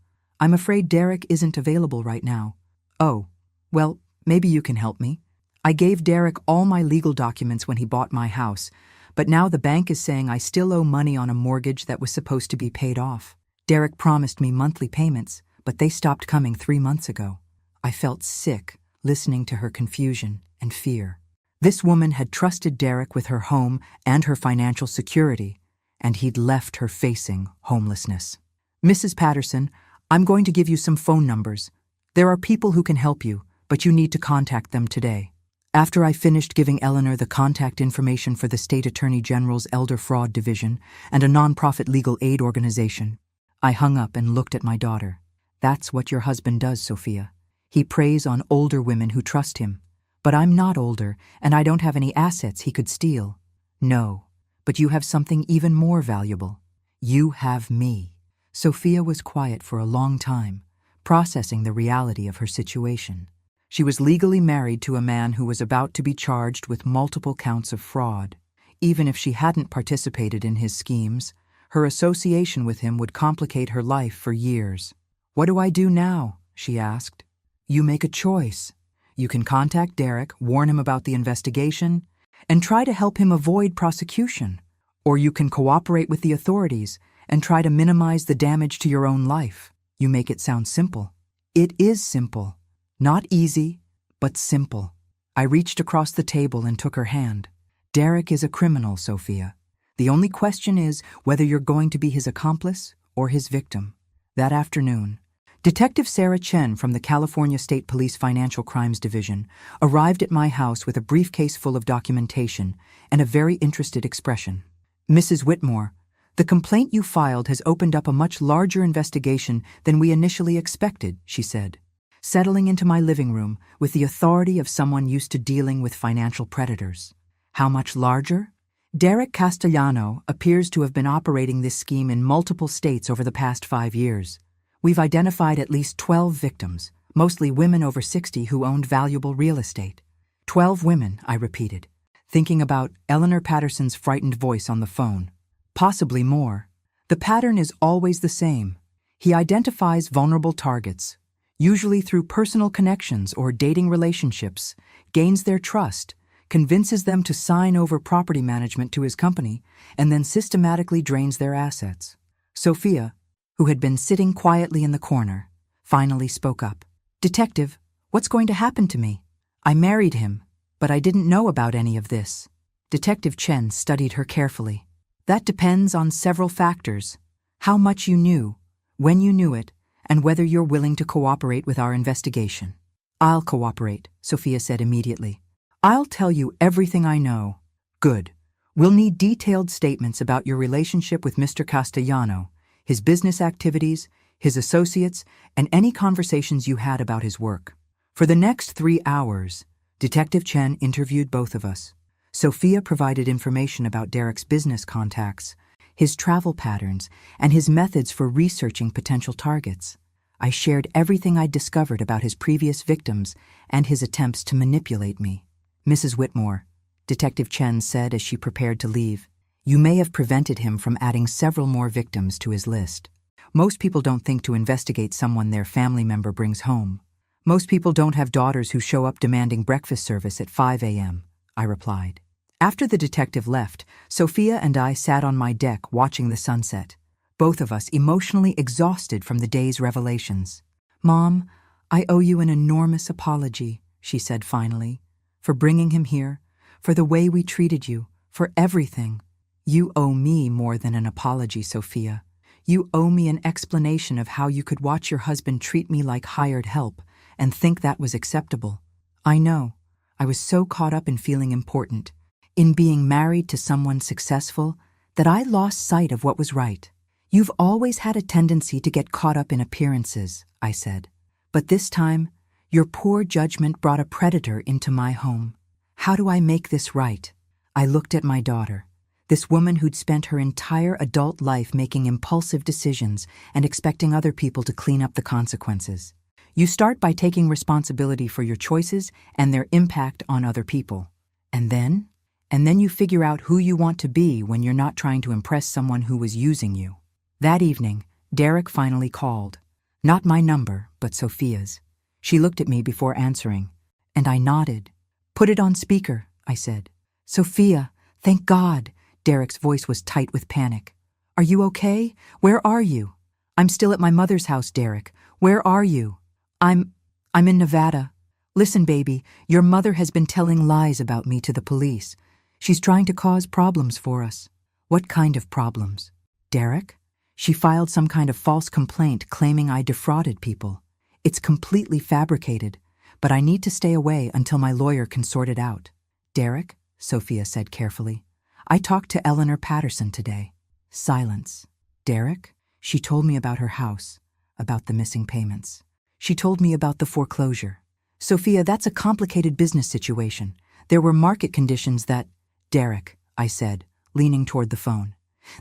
I'm afraid Derek isn't available right now. Oh, well, maybe you can help me. I gave Derek all my legal documents when he bought my house, but now the bank is saying I still owe money on a mortgage that was supposed to be paid off. Derek promised me monthly payments, but they stopped coming 3 months ago. I felt sick listening to her confusion and fear. This woman had trusted Derek with her home and her financial security, and he'd left her facing homelessness. Mrs. Patterson, I'm going to give you some phone numbers. There are people who can help you, but you need to contact them today. After I finished giving Eleanor the contact information for the State Attorney General's Elder Fraud Division and a nonprofit legal aid organization, I hung up and looked at my daughter. That's what your husband does, Sophia. He preys on older women who trust him. But I'm not older, and I don't have any assets he could steal. No, but you have something even more valuable. You have me. Sophia was quiet for a long time, processing the reality of her situation. She was legally married to a man who was about to be charged with multiple counts of fraud. Even if she hadn't participated in his schemes, her association with him would complicate her life for years. What do I do now? She asked. You make a choice. You can contact Derek, warn him about the investigation, and try to help him avoid prosecution. Or you can cooperate with the authorities and try to minimize the damage to your own life. You make it sound simple. It is simple. Not easy, but simple. I reached across the table and took her hand. Derek is a criminal, Sophia. The only question is whether you're going to be his accomplice or his victim. That afternoon, Detective Sarah Chen from the California State Police Financial Crimes Division arrived at my house with a briefcase full of documentation and a very interested expression. Mrs. Whitmore, the complaint you filed has opened up a much larger investigation than we initially expected, she said, settling into my living room with the authority of someone used to dealing with financial predators. How much larger? Derek Castellano appears to have been operating this scheme in multiple states over the past 5 years. We've identified at least 12 victims, mostly women over 60 who owned valuable real estate. 12 women, I repeated, thinking about Eleanor Patterson's frightened voice on the phone. Possibly more. The pattern is always the same. He identifies vulnerable targets, usually through personal connections or dating relationships, gains their trust, convinces them to sign over property management to his company, and then systematically drains their assets. Sophia, who had been sitting quietly in the corner, finally spoke up. Detective, what's going to happen to me? I married him, but I didn't know about any of this. Detective Chen studied her carefully. That depends on several factors. How much you knew, when you knew it, and whether you're willing to cooperate with our investigation. I'll cooperate, Sophia said immediately. I'll tell you everything I know. Good. We'll need detailed statements about your relationship with Mr. Castellano, his business activities, his associates, and any conversations you had about his work. For the next 3 hours, Detective Chen interviewed both of us. Sophia provided information about Derek's business contacts, his travel patterns, and his methods for researching potential targets. I shared everything I'd discovered about his previous victims and his attempts to manipulate me. Mrs. Whitmore, Detective Chen said as she prepared to leave, you may have prevented him from adding several more victims to his list. Most people don't think to investigate someone their family member brings home. Most people don't have daughters who show up demanding breakfast service at 5 a.m., I replied. After the detective left, Sophia and I sat on my deck watching the sunset, both of us emotionally exhausted from the day's revelations. Mom, I owe you an enormous apology, she said finally, for bringing him here, for the way we treated you, for everything. You owe me more than an apology, Sophia. You owe me an explanation of how you could watch your husband treat me like hired help and think that was acceptable. I know. I was so caught up in feeling important, in being married to someone successful, that I lost sight of what was right. You've always had a tendency to get caught up in appearances, I said. But this time, your poor judgment brought a predator into my home. How do I make this right? I looked at my daughter, this woman who'd spent her entire adult life making impulsive decisions and expecting other people to clean up the consequences. You start by taking responsibility for your choices and their impact on other people. And then you figure out who you want to be when you're not trying to impress someone who was using you. That evening, Derek finally called. Not my number, but Sophia's. She looked at me before answering, and I nodded. Put it on speaker, I said. Sophia, thank God. Derek's voice was tight with panic. Are you okay? Where are you? I'm still at my mother's house, Derek. Where are you? I'm in Nevada. Listen, baby, your mother has been telling lies about me to the police. She's trying to cause problems for us. What kind of problems? Derek? She filed some kind of false complaint claiming I defrauded people. It's completely fabricated, but I need to stay away until my lawyer can sort it out. Derek, Sophia said carefully, I talked to Eleanor Patterson today. Silence. Derek? She told me about her house, about the missing payments. She told me about the foreclosure. Sophia, that's a complicated business situation. There were market conditions that… Derek, I said, leaning toward the phone.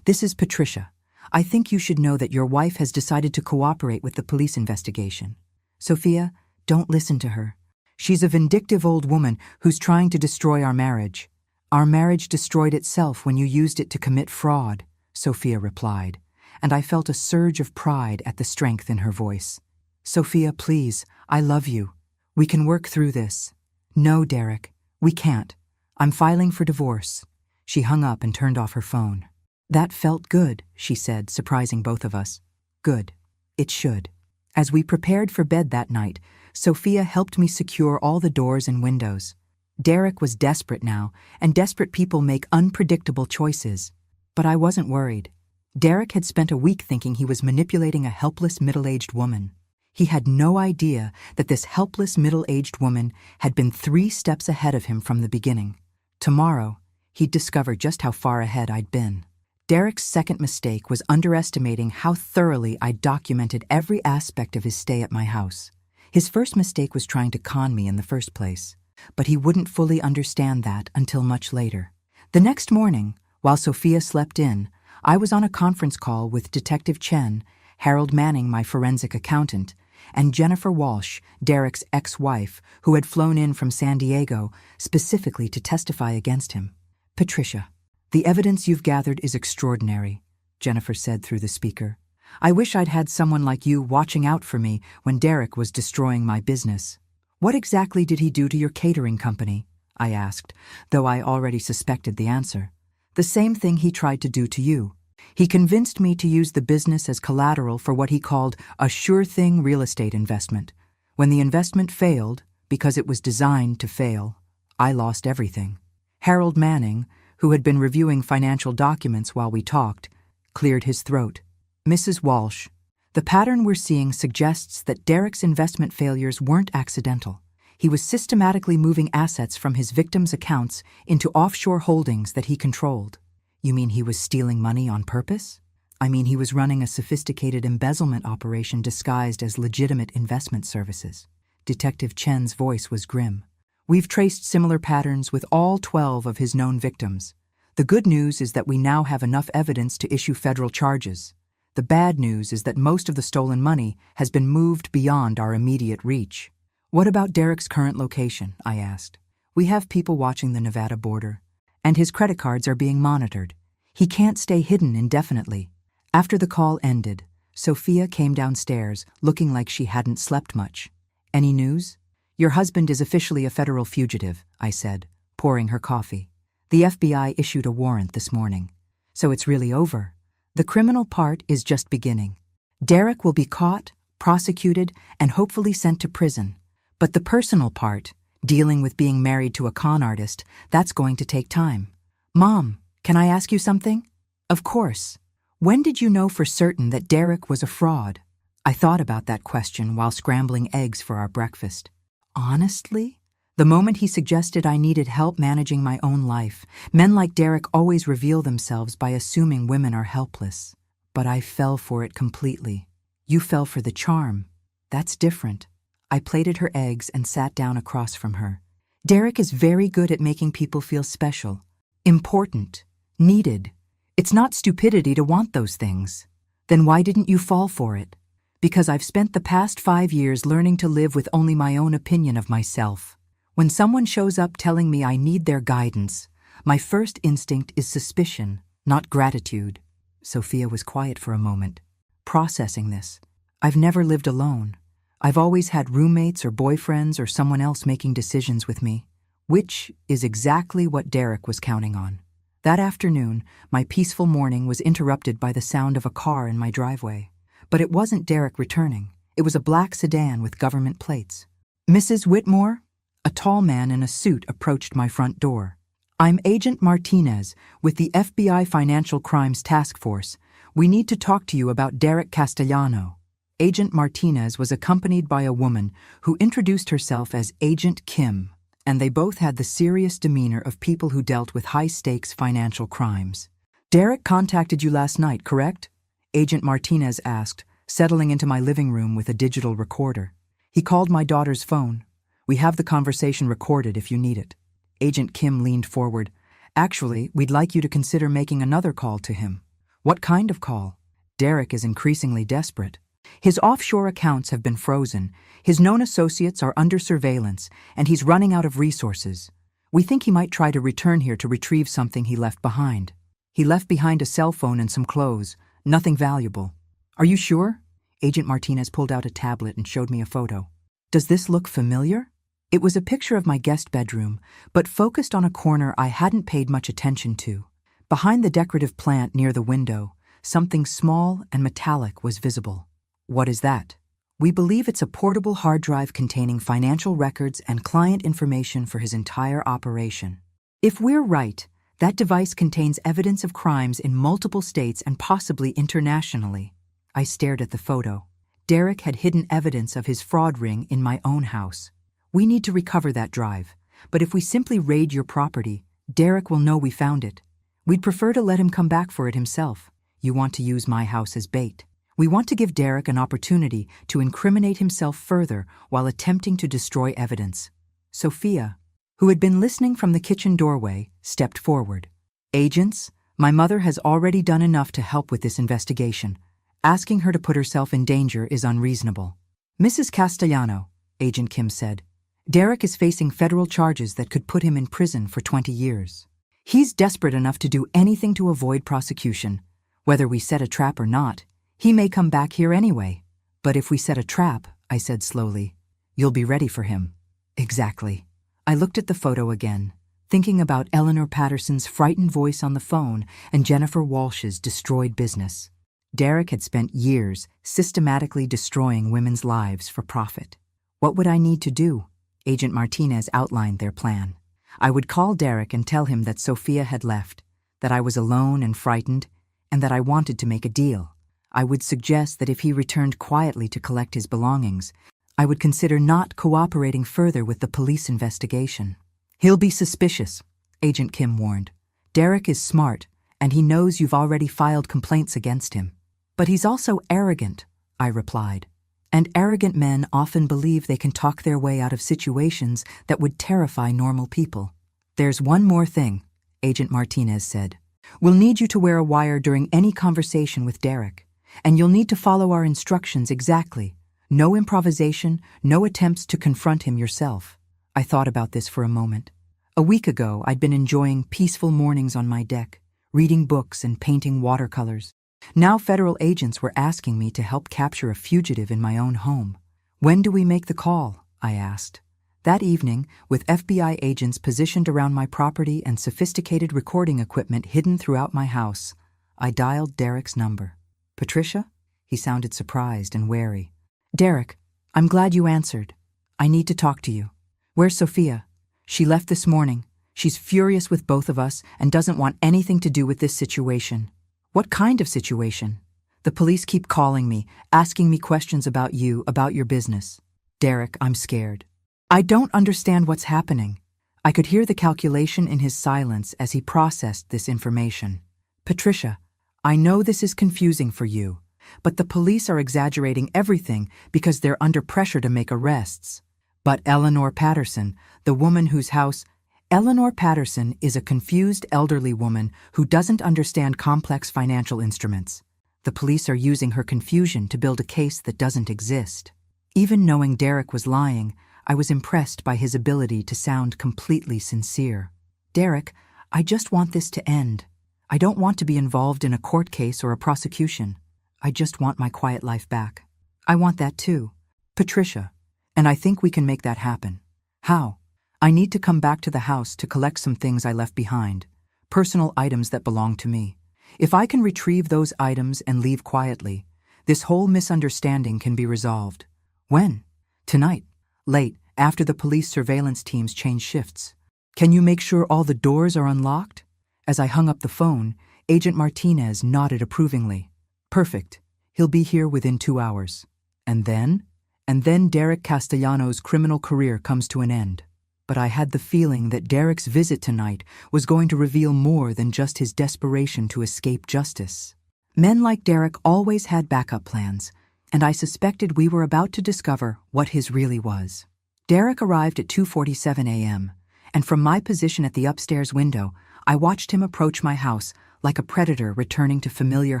This is Patricia. I think you should know that your wife has decided to cooperate with the police investigation. Sophia, don't listen to her. She's a vindictive old woman who's trying to destroy our marriage. Our marriage destroyed itself when you used it to commit fraud, Sophia replied, and I felt a surge of pride at the strength in her voice. Sophia, please, I love you. We can work through this. No, Derek, we can't. I'm filing for divorce. She hung up and turned off her phone. That felt good, she said, surprising both of us. Good. It should. As we prepared for bed that night, Sophia helped me secure all the doors and windows. Derek was desperate now, and desperate people make unpredictable choices. But I wasn't worried. Derek had spent a week thinking he was manipulating a helpless middle-aged woman. He had no idea that this helpless middle-aged woman had been 3 steps ahead of him from the beginning. Tomorrow, he'd discover just how far ahead I'd been. Derek's second mistake was underestimating how thoroughly I documented every aspect of his stay at my house. His first mistake was trying to con me in the first place, but he wouldn't fully understand that until much later. The next morning, while Sophia slept in, I was on a conference call with Detective Chen, Harold Manning, my forensic accountant, and Jennifer Walsh, Derek's ex-wife, who had flown in from San Diego specifically to testify against him. Patricia, the evidence you've gathered is extraordinary, Jennifer said through the speaker. I wish I'd had someone like you watching out for me when Derek was destroying my business. What exactly did he do to your catering company? I asked, though I already suspected the answer. The same thing he tried to do to you. He convinced me to use the business as collateral for what he called a sure-thing real estate investment. When the investment failed, because it was designed to fail, I lost everything. Harold Manning, who had been reviewing financial documents while we talked, cleared his throat. Mrs. Walsh, the pattern we're seeing suggests that Derek's investment failures weren't accidental. He was systematically moving assets from his victims' accounts into offshore holdings that he controlled. You mean he was stealing money on purpose? I mean he was running a sophisticated embezzlement operation disguised as legitimate investment services. Detective Chen's voice was grim. We've traced similar patterns with all 12 of his known victims. The good news is that we now have enough evidence to issue federal charges. The bad news is that most of the stolen money has been moved beyond our immediate reach. What about Derek's current location? I asked. We have people watching the Nevada border, and his credit cards are being monitored. He can't stay hidden indefinitely. After the call ended, Sophia came downstairs looking like she hadn't slept much. Any news? Your husband is officially a federal fugitive, I said, pouring her coffee. The FBI issued a warrant this morning. So it's really over. The criminal part is just beginning. Derek will be caught, prosecuted, and hopefully sent to prison. But the personal part, dealing with being married to a con artist, that's going to take time. Mom, can I ask you something? Of course. When did you know for certain that Derek was a fraud? I thought about that question while scrambling eggs for our breakfast. Honestly? The moment he suggested I needed help managing my own life. Men like Derek always reveal themselves by assuming women are helpless. but I fell for it completely. You fell for the charm. That's different. I plated her eggs and sat down across from her. Derek is very good at making people feel special, important, needed. It's not stupidity to want those things. Then why didn't you fall for it? Because I've spent the past 5 years learning to live with only my own opinion of myself. When someone shows up telling me I need their guidance, my first instinct is suspicion, not gratitude. Sophia was quiet for a moment, processing this. I've never lived alone. I've always had roommates or boyfriends or someone else making decisions with me, which is exactly what Derek was counting on. That afternoon, my peaceful morning was interrupted by the sound of a car in my driveway. But it wasn't Derek returning. It was a black sedan with government plates. Mrs. Whitmore? A tall man in a suit approached my front door. I'm Agent Martinez with the FBI Financial Crimes Task Force. We need to talk to you about Derek Castellano. Agent Martinez was accompanied by a woman who introduced herself as Agent Kim, and they both had the serious demeanor of people who dealt with high-stakes financial crimes. Derek contacted you last night, correct? Agent Martinez asked, settling into my living room with a digital recorder. He called my daughter's phone. We have the conversation recorded if you need it. Agent Kim leaned forward. Actually, we'd like you to consider making another call to him. What kind of call? Derek is increasingly desperate. His offshore accounts have been frozen, his known associates are under surveillance, and he's running out of resources. We think he might try to return here to retrieve something he left behind. He left behind a cell phone and some clothes, nothing valuable. Are you sure? Agent Martinez pulled out a tablet and showed me a photo. Does this look familiar? It was a picture of my guest bedroom, but focused on a corner I hadn't paid much attention to. Behind the decorative plant near the window, something small and metallic was visible. What is that? We believe it's a portable hard drive containing financial records and client information for his entire operation. If we're right, that device contains evidence of crimes in multiple states and possibly internationally. I stared at the photo. Derek had hidden evidence of his fraud ring in my own house. We need to recover that drive, but if we simply raid your property, Derek will know we found it. We'd prefer to let him come back for it himself. You want to use my house as bait. We want to give Derek an opportunity to incriminate himself further while attempting to destroy evidence. Sophia, who had been listening from the kitchen doorway, stepped forward. Agents, my mother has already done enough to help with this investigation. Asking her to put herself in danger is unreasonable. Mrs. Castellano, Agent Kim said, Derek is facing federal charges that could put him in prison for 20 years. He's desperate enough to do anything to avoid prosecution. Whether we set a trap or not, he may come back here anyway. But if we set a trap, I said slowly, you'll be ready for him. Exactly. I looked at the photo again, thinking about Eleanor Patterson's frightened voice on the phone and Jennifer Walsh's destroyed business. Derek had spent years systematically destroying women's lives for profit. What would I need to do? Agent Martinez outlined their plan. I would call Derek and tell him that Sophia had left, that I was alone and frightened, and that I wanted to make a deal. I would suggest that if he returned quietly to collect his belongings, I would consider not cooperating further with the police investigation. He'll be suspicious, Agent Kim warned. Derek is smart, and he knows you've already filed complaints against him. But he's also arrogant, I replied. And arrogant men often believe they can talk their way out of situations that would terrify normal people. There's one more thing, Agent Martinez said. We'll need you to wear a wire during any conversation with Derek, and you'll need to follow our instructions exactly. No improvisation, no attempts to confront him yourself. I thought about this for a moment. A week ago, I'd been enjoying peaceful mornings on my deck, reading books and painting watercolors. Now federal agents were asking me to help capture a fugitive in my own home. When do we make the call? I asked. That evening, with FBI agents positioned around my property and sophisticated recording equipment hidden throughout my house, I dialed Derek's number. Patricia? He sounded surprised and wary. Derek, I'm glad you answered. I need to talk to you. Where's Sophia? She left this morning. She's furious with both of us and doesn't want anything to do with this situation. What kind of situation? The police keep calling me, asking me questions about you, about your business. Derek, I'm scared. I don't understand what's happening. I could hear the calculation in his silence as he processed this information. Patricia, I know this is confusing for you, but the police are exaggerating everything because they're under pressure to make arrests. But Eleanor Patterson, the woman whose house... Eleanor Patterson is a confused elderly woman who doesn't understand complex financial instruments. The police are using her confusion to build a case that doesn't exist. Even knowing Derek was lying, I was impressed by his ability to sound completely sincere. Derek, I just want this to end. I don't want to be involved in a court case or a prosecution. I just want my quiet life back. I want that too, Patricia, and I think we can make that happen. How? I need to come back to the house to collect some things I left behind, personal items that belong to me. If I can retrieve those items and leave quietly, this whole misunderstanding can be resolved. When? Tonight, late, after the police surveillance teams change shifts. Can you make sure all the doors are unlocked? As I hung up the phone, Agent Martinez nodded approvingly. Perfect. He'll be here within 2 hours. And then Derek Castellanos' criminal career comes to an end. But I had the feeling that Derek's visit tonight was going to reveal more than just his desperation to escape justice. Men like Derek always had backup plans, and I suspected we were about to discover what his really was. Derek arrived at 2:47 a.m., and from my position at the upstairs window, I watched him approach my house like a predator returning to familiar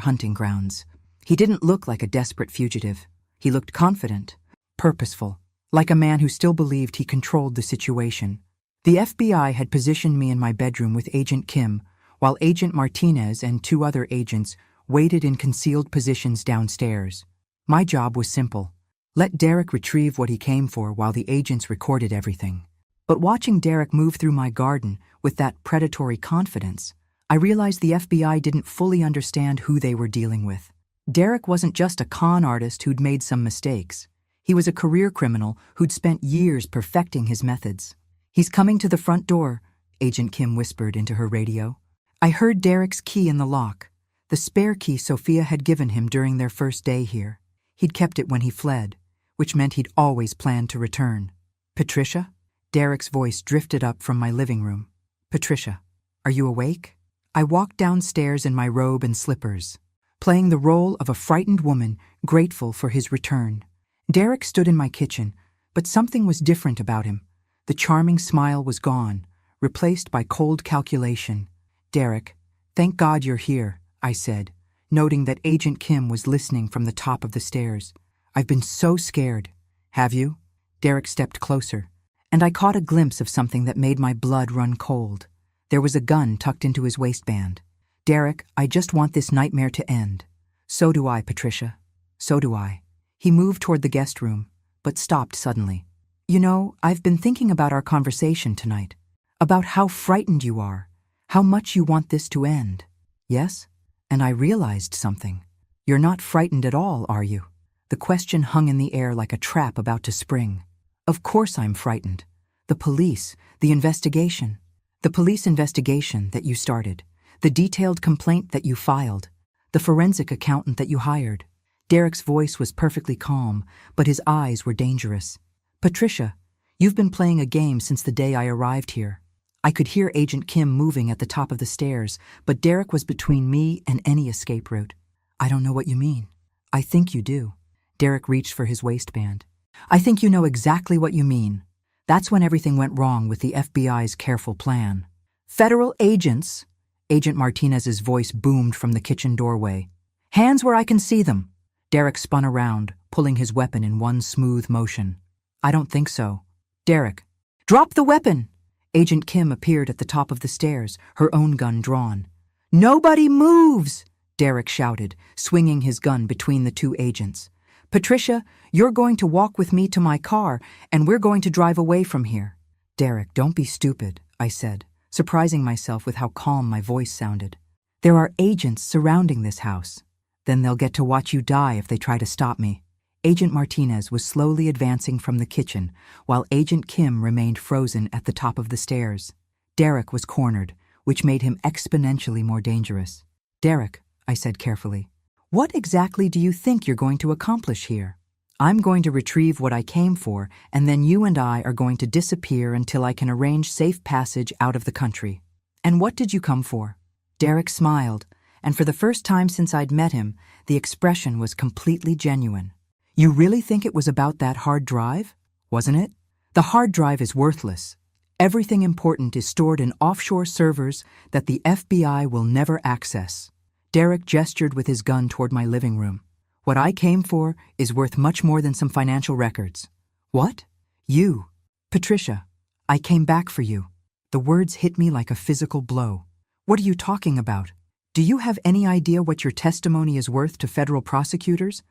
hunting grounds. He didn't look like a desperate fugitive. He looked confident, purposeful, like a man who still believed he controlled the situation. The FBI had positioned me in my bedroom with Agent Kim, while Agent Martinez and 2 other agents waited in concealed positions downstairs. My job was simple. Let Derek retrieve what he came for while the agents recorded everything. But watching Derek move through my garden with that predatory confidence, I realized the FBI didn't fully understand who they were dealing with. Derek wasn't just a con artist who'd made some mistakes. He was a career criminal who'd spent years perfecting his methods. He's coming to the front door, Agent Kim whispered into her radio. I heard Derek's key in the lock, the spare key Sophia had given him during their first day here. He'd kept it when he fled, which meant he'd always planned to return. Patricia? Derek's voice drifted up from my living room. Patricia, are you awake? I walked downstairs in my robe and slippers, playing the role of a frightened woman grateful for his return. Derek stood in my kitchen, but something was different about him. The charming smile was gone, replaced by cold calculation. Derek, thank God you're here, I said, noting that Agent Kim was listening from the top of the stairs. I've been so scared. Have you? Derek stepped closer, and I caught a glimpse of something that made my blood run cold. There was a gun tucked into his waistband. Derek, I just want this nightmare to end. So do I, Patricia. So do I. He moved toward the guest room, but stopped suddenly. You know, I've been thinking about our conversation tonight, about how frightened you are, how much you want this to end. Yes? And I realized something. You're not frightened at all, are you? The question hung in the air like a trap about to spring. Of course I'm frightened. The police, the investigation. The police investigation that you started, the detailed complaint that you filed, the forensic accountant that you hired. Derek's voice was perfectly calm, but his eyes were dangerous. Patricia, you've been playing a game since the day I arrived here. I could hear Agent Kim moving at the top of the stairs, but Derek was between me and any escape route. I don't know what you mean. I think you do. Derek reached for his waistband. I think you know exactly what you mean. That's when everything went wrong with the FBI's careful plan. Federal agents, Agent Martinez's voice boomed from the kitchen doorway. Hands where I can see them. Derek spun around, pulling his weapon in one smooth motion. I don't think so. Derek, drop the weapon! Agent Kim appeared at the top of the stairs, her own gun drawn. Nobody moves! Derek shouted, swinging his gun between the 2 agents. Patricia, you're going to walk with me to my car, and we're going to drive away from here. Derek, don't be stupid, I said, surprising myself with how calm my voice sounded. There are agents surrounding this house. Then they'll get to watch you die if they try to stop me. Agent Martinez was slowly advancing from the kitchen, while Agent Kim remained frozen at the top of the stairs. Derek was cornered, which made him exponentially more dangerous. Derek, I said carefully, what exactly do you think you're going to accomplish here? I'm going to retrieve what I came for, and then you and I are going to disappear until I can arrange safe passage out of the country. And what did you come for? Derek smiled, and for the first time since I'd met him, the expression was completely genuine. "You really think it was about that hard drive? Wasn't it? The hard drive is worthless. Everything important is stored in offshore servers that the FBI will never access." Derek gestured with his gun toward my living room. "What I came for is worth much more than some financial records." "What?" "You. Patricia. I came back for you." The words hit me like a physical blow. "What are you talking about? Do you have any idea what your testimony is worth to federal prosecutors?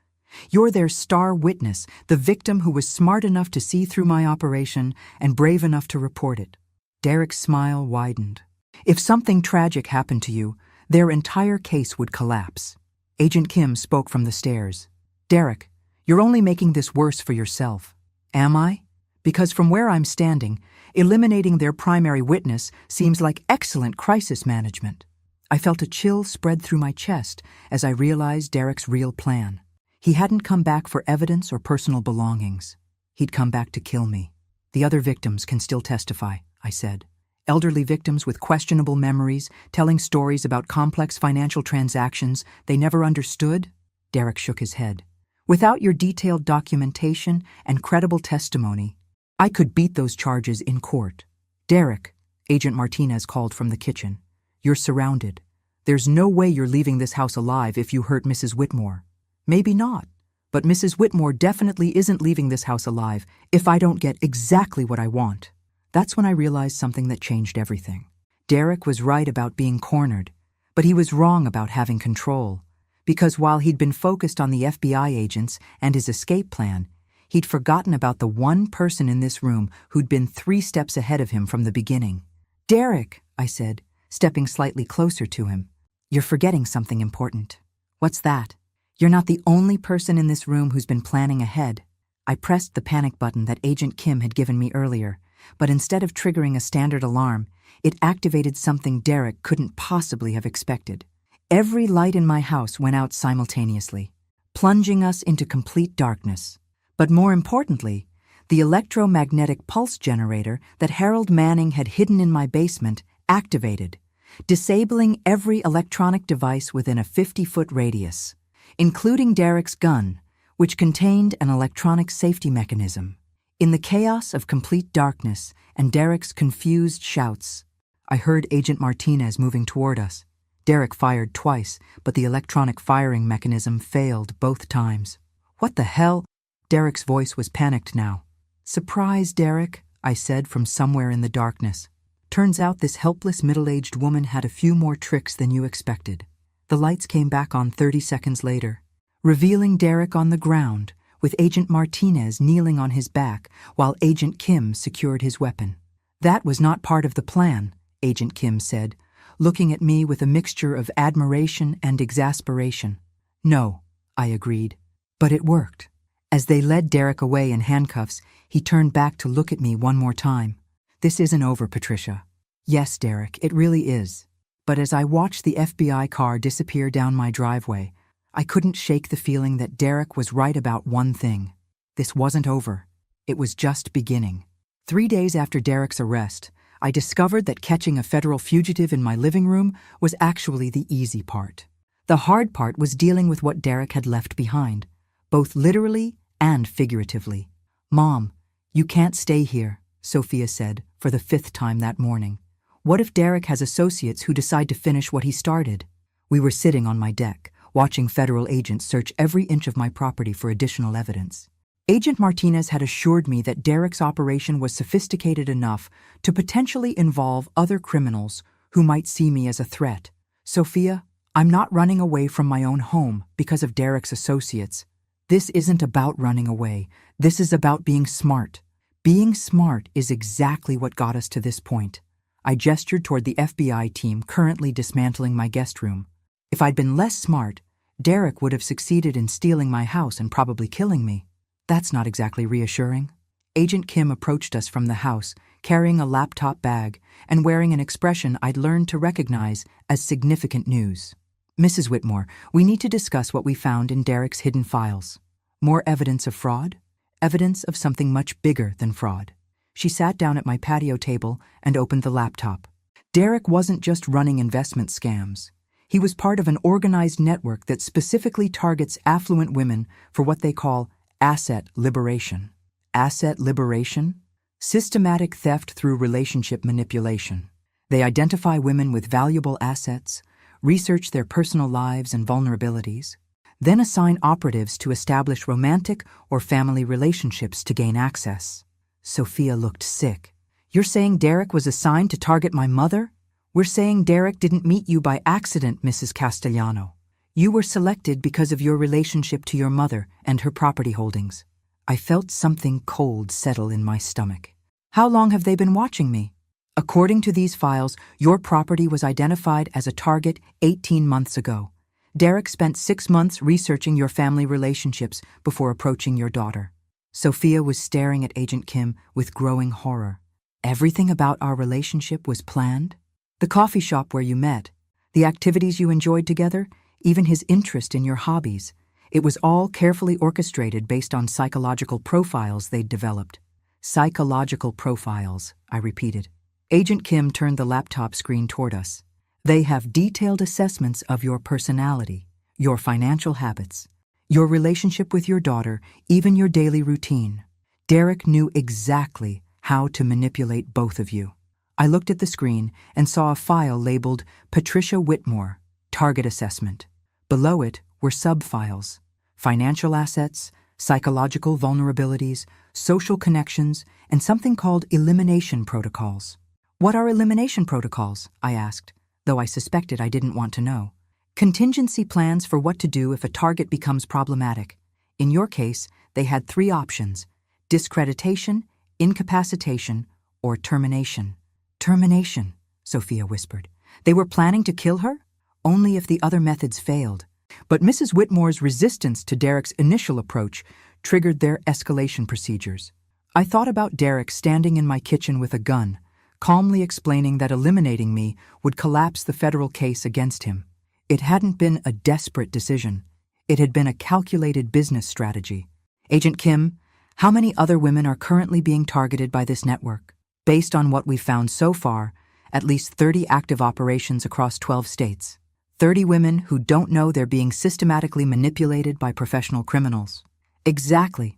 You're their star witness, the victim who was smart enough to see through my operation and brave enough to report it." Derek's smile widened. "If something tragic happened to you, their entire case would collapse." Agent Kim spoke from the stairs. "Derek, you're only making this worse for yourself." "Am I? Because from where I'm standing, eliminating their primary witness seems like excellent crisis management." I felt a chill spread through my chest as I realized Derek's real plan. He hadn't come back for evidence or personal belongings. He'd come back to kill me. "The other victims can still testify," I said. "Elderly victims with questionable memories, telling stories about complex financial transactions they never understood." Derek shook his head. "Without your detailed documentation and credible testimony, I could beat those charges in court." "Derek," Agent Martinez called from the kitchen, "you're surrounded. There's no way you're leaving this house alive if you hurt Mrs. Whitmore." "Maybe not, but Mrs. Whitmore definitely isn't leaving this house alive if I don't get exactly what I want." That's when I realized something that changed everything. Derek was right about being cornered, but he was wrong about having control. Because while he'd been focused on the FBI agents and his escape plan, he'd forgotten about the one person in this room who'd been 3 steps ahead of him from the beginning. "Derek," I said, stepping slightly closer to him, "you're forgetting something important." "What's that?" "You're not the only person in this room who's been planning ahead." I pressed the panic button that Agent Kim had given me earlier, but instead of triggering a standard alarm, it activated something Derek couldn't possibly have expected. Every light in my house went out simultaneously, plunging us into complete darkness. But more importantly, the electromagnetic pulse generator that Harold Manning had hidden in my basement activated, disabling every electronic device within a 50-foot radius, including Derek's gun, which contained an electronic safety mechanism. In the chaos of complete darkness and Derek's confused shouts, I heard Agent Martinez moving toward us. Derek fired twice, but the electronic firing mechanism failed both times. "What the hell?" Derek's voice was panicked now. "Surprise, Derek," I said from somewhere in the darkness. "Turns out this helpless middle-aged woman had a few more tricks than you expected." The lights came back on 30 seconds later, revealing Derek on the ground, with Agent Martinez kneeling on his back while Agent Kim secured his weapon. "That was not part of the plan," Agent Kim said, looking at me with a mixture of admiration and exasperation. "No," I agreed, "but it worked." As they led Derek away in handcuffs, he turned back to look at me one more time. "This isn't over, Patricia." "Yes, Derek, it really is." But as I watched the FBI car disappear down my driveway, I couldn't shake the feeling that Derek was right about one thing. This wasn't over. It was just beginning. 3 days after Derek's arrest, I discovered that catching a federal fugitive in my living room was actually the easy part. The hard part was dealing with what Derek had left behind, both literally and figuratively. "Mom, you can't stay here," Sophia said for the 5th time that morning. "What if Derek has associates who decide to finish what he started?" We were sitting on my deck, watching federal agents search every inch of my property for additional evidence. Agent Martinez had assured me that Derek's operation was sophisticated enough to potentially involve other criminals who might see me as a threat. "Sophia, I'm not running away from my own home because of Derek's associates. This isn't about running away. This is about being smart. Being smart is exactly what got us to this point." I gestured toward the FBI team currently dismantling my guest room. "If I'd been less smart, Derek would have succeeded in stealing my house and probably killing me." "That's not exactly reassuring." Agent Kim approached us from the house, carrying a laptop bag and wearing an expression I'd learned to recognize as significant news. "Mrs. Whitmore, we need to discuss what we found in Derek's hidden files. More evidence of fraud? Evidence of something much bigger than fraud." She sat down at my patio table and opened the laptop. Derek wasn't just running investment scams. He was part of an organized network that specifically targets affluent women for what they call asset liberation. Asset liberation? Systematic theft through relationship manipulation. They identify women with valuable assets, research their personal lives and vulnerabilities, then assign operatives to establish romantic or family relationships to gain access. Sophia looked sick. You're saying Derek was assigned to target my mother? We're saying Derek didn't meet you by accident, Mrs. Castellano. You were selected because of your relationship to your mother and her property holdings. I felt something cold settle in my stomach. How long have they been watching me? According to these files, your property was identified as a target 18 months ago. Derek spent 6 months researching your family relationships before approaching your daughter. Sophia was staring at Agent Kim with growing horror. Everything about our relationship was planned? The coffee shop where you met, the activities you enjoyed together, even his interest in your hobbies. It was all carefully orchestrated based on psychological profiles they'd developed. Psychological profiles, I repeated. Agent Kim turned the laptop screen toward us. They have detailed assessments of your personality, your financial habits, your relationship with your daughter, even your daily routine. Derek knew exactly how to manipulate both of you. I looked at the screen and saw a file labeled Patricia Whitmore, Target Assessment. Below it were sub-files: financial assets, psychological vulnerabilities, social connections, and something called elimination protocols. What are elimination protocols? I asked, though I suspected I didn't want to know. Contingency plans for what to do if a target becomes problematic. In your case, they had 3 options: discreditation, incapacitation, or termination. Termination, Sophia whispered. They were planning to kill her? Only if the other methods failed. But Mrs. Whitmore's resistance to Derek's initial approach triggered their escalation procedures. I thought about Derek standing in my kitchen with a gun, calmly explaining that eliminating me would collapse the federal case against him. It hadn't been a desperate decision. It had been a calculated business strategy. Agent Kim, how many other women are currently being targeted by this network? Based on what we've found so far, at least 30 active operations across 12 states. 30 women who don't know they're being systematically manipulated by professional criminals. Exactly.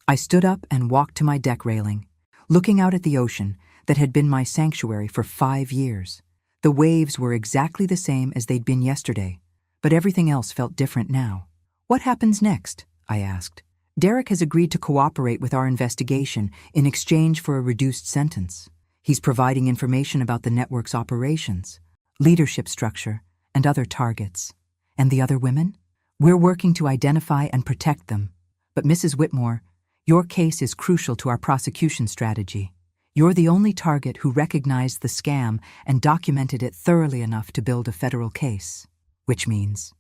I stood up and walked to my deck railing, looking out at the ocean that had been my sanctuary for 5 years. The waves were exactly the same as they'd been yesterday, but everything else felt different now. What happens next? I asked. Derek has agreed to cooperate with our investigation in exchange for a reduced sentence. He's providing information about the network's operations, leadership structure, and other targets. And the other women? We're working to identify and protect them. But Mrs. Whitmore, your case is crucial to our prosecution strategy. You're the only target who recognized the scam and documented it thoroughly enough to build a federal case. Which means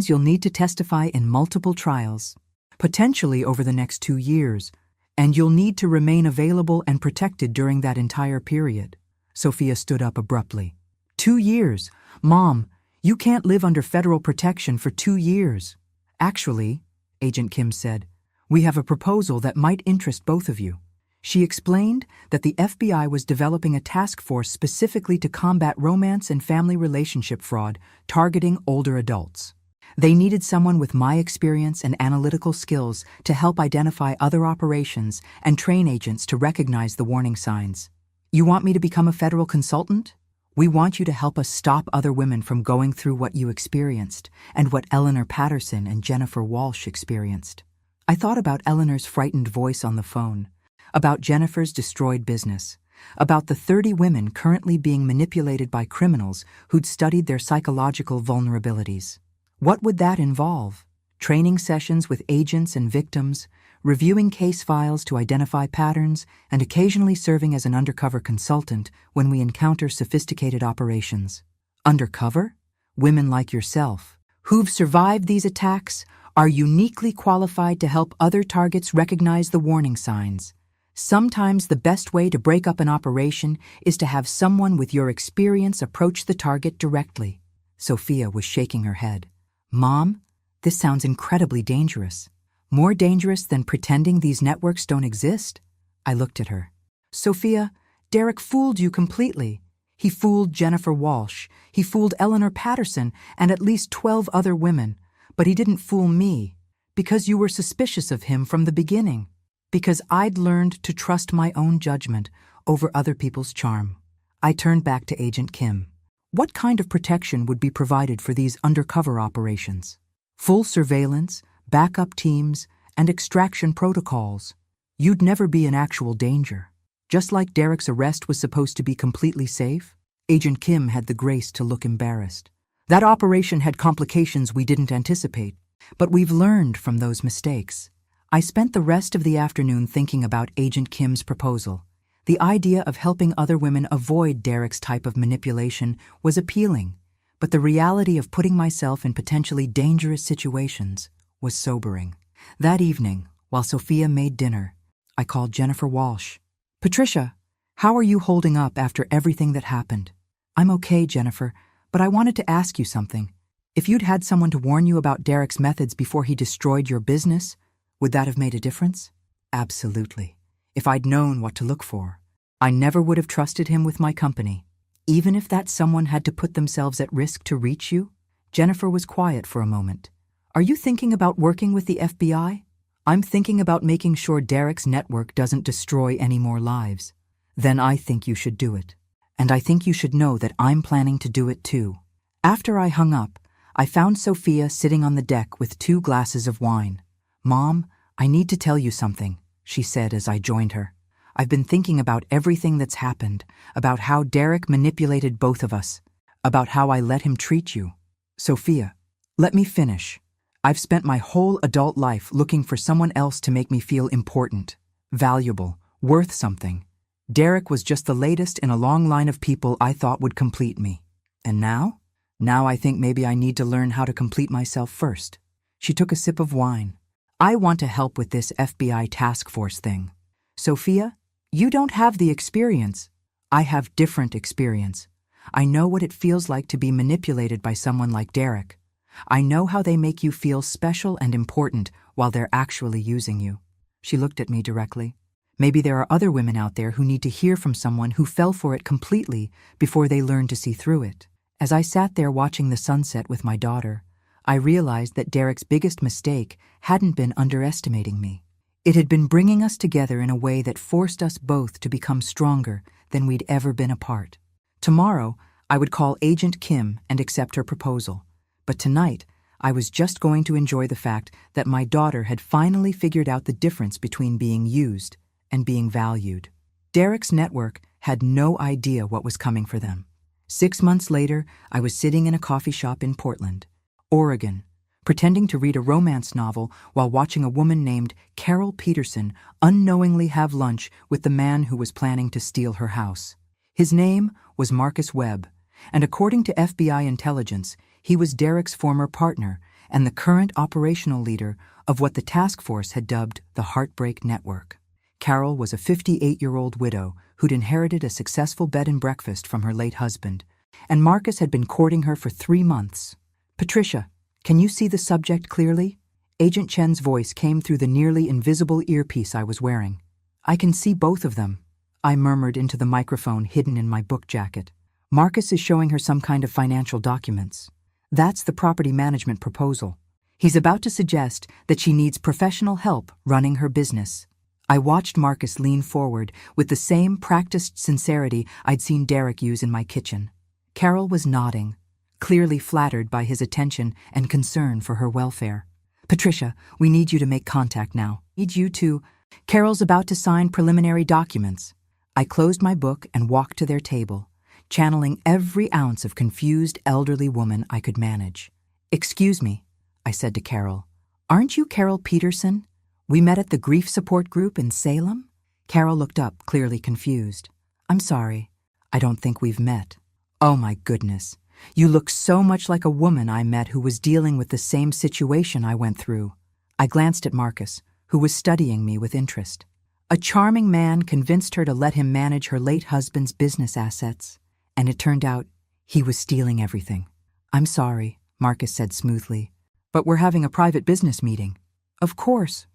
you'll need to testify in multiple trials, potentially over the next 2 years, and you'll need to remain available and protected during that entire period. Sophia stood up abruptly. 2 years? Mom, you can't live under federal protection for 2 years. Actually, Agent Kim said, we have a proposal that might interest both of you. She explained that the FBI was developing a task force specifically to combat romance and family relationship fraud targeting older adults. They needed someone with my experience and analytical skills to help identify other operations and train agents to recognize the warning signs. You want me to become a federal consultant? We want you to help us stop other women from going through what you experienced and what Eleanor Patterson and Jennifer Walsh experienced. I thought about Eleanor's frightened voice on the phone, about Jennifer's destroyed business, about the 30 women currently being manipulated by criminals who'd studied their psychological vulnerabilities. What would that involve? Training sessions with agents and victims, reviewing case files to identify patterns, and occasionally serving as an undercover consultant when we encounter sophisticated operations. Undercover? Women like yourself, who've survived these attacks, are uniquely qualified to help other targets recognize the warning signs. Sometimes the best way to break up an operation is to have someone with your experience approach the target directly. Sophia was shaking her head. Mom, this sounds incredibly dangerous. More dangerous than pretending these networks don't exist? I looked at her. Sophia, Derek fooled you completely. He fooled Jennifer Walsh, he fooled Eleanor Patterson, and at least 12 other women. But he didn't fool me, because you were suspicious of him from the beginning. Because I'd learned to trust my own judgment over other people's charm. I turned back to Agent Kim. What kind of protection would be provided for these undercover operations? Full surveillance, backup teams, and extraction protocols. You'd never be in actual danger. Just like Derek's arrest was supposed to be completely safe, Agent Kim had the grace to look embarrassed. That operation had complications we didn't anticipate, but we've learned from those mistakes. I spent the rest of the afternoon thinking about Agent Kim's proposal. The idea of helping other women avoid Derek's type of manipulation was appealing, but the reality of putting myself in potentially dangerous situations was sobering. That evening, while Sophia made dinner, I called Jennifer Walsh. "Patricia, how are you holding up after everything that happened?" "I'm okay, Jennifer, but I wanted to ask you something. If you'd had someone to warn you about Derek's methods before he destroyed your business, would that have made a difference?" "Absolutely. If I'd known what to look for. I never would have trusted him with my company, even if that someone had to put themselves at risk to reach you." Jennifer was quiet for a moment. "Are you thinking about working with the FBI?" "I'm thinking about making sure Derek's network doesn't destroy any more lives." "Then I think you should do it. And I think you should know that I'm planning to do it too." After I hung up, I found Sophia sitting on the deck with 2 glasses of wine. "Mom, I need to tell you something," she said as I joined her. "I've been thinking about everything that's happened, about how Derek manipulated both of us, about how I let him treat you." "Sophia, let me finish. I've spent my whole adult life looking for someone else to make me feel important, valuable, worth something. Derek was just the latest in a long line of people I thought would complete me. And now? Now I think maybe I need to learn how to complete myself first." She took a sip of wine. "I want to help with this FBI task force thing." "Sophia, you don't have the experience." "I have different experience. I know what it feels like to be manipulated by someone like Derek. I know how they make you feel special and important while they're actually using you." She looked at me directly. Maybe there are other women out there who need to hear from someone who fell for it completely before they learn to see through it. As I sat there watching the sunset with my daughter, I realized that Derek's biggest mistake hadn't been underestimating me. It had been bringing us together in a way that forced us both to become stronger than we'd ever been apart. Tomorrow, I would call Agent Kim and accept her proposal. But tonight, I was just going to enjoy the fact that my daughter had finally figured out the difference between being used and being valued. Derek's network had no idea what was coming for them. 6 months later, I was sitting in a coffee shop in Portland, Oregon, pretending to read a romance novel while watching a woman named Carol Peterson unknowingly have lunch with the man who was planning to steal her house. His name was Marcus Webb, and according to FBI intelligence, he was Derek's former partner and the current operational leader of what the task force had dubbed the Heartbreak Network. Carol was a 58-year-old widow who'd inherited a successful bed and breakfast from her late husband, and Marcus had been courting her for 3 months. "Patricia, can you see the subject clearly?" Agent Chen's voice came through the nearly invisible earpiece I was wearing. "I can see both of them," I murmured into the microphone hidden in my book jacket. "Marcus is showing her some kind of financial documents. That's the property management proposal. He's about to suggest that she needs professional help running her business." I watched Marcus lean forward with the same practiced sincerity I'd seen Derek use in my kitchen. Carol was nodding, clearly flattered by his attention and concern for her welfare. "Patricia, we need you to make contact now. Need you to..." "Carol's about to sign preliminary documents." I closed my book and walked to their table, channeling every ounce of confused elderly woman I could manage. "Excuse me," I said to Carol. "Aren't you Carol Peterson? We met at the grief support group in Salem?" Carol looked up, clearly confused. "I'm sorry. I don't think we've met." "Oh my goodness. You look so much like a woman I met who was dealing with the same situation I went through." I glanced at Marcus, who was studying me with interest. A charming man convinced her to let him manage her late husband's business assets, and it turned out he was stealing everything. "I'm sorry," Marcus said smoothly, "but we're having a private business meeting." Of course.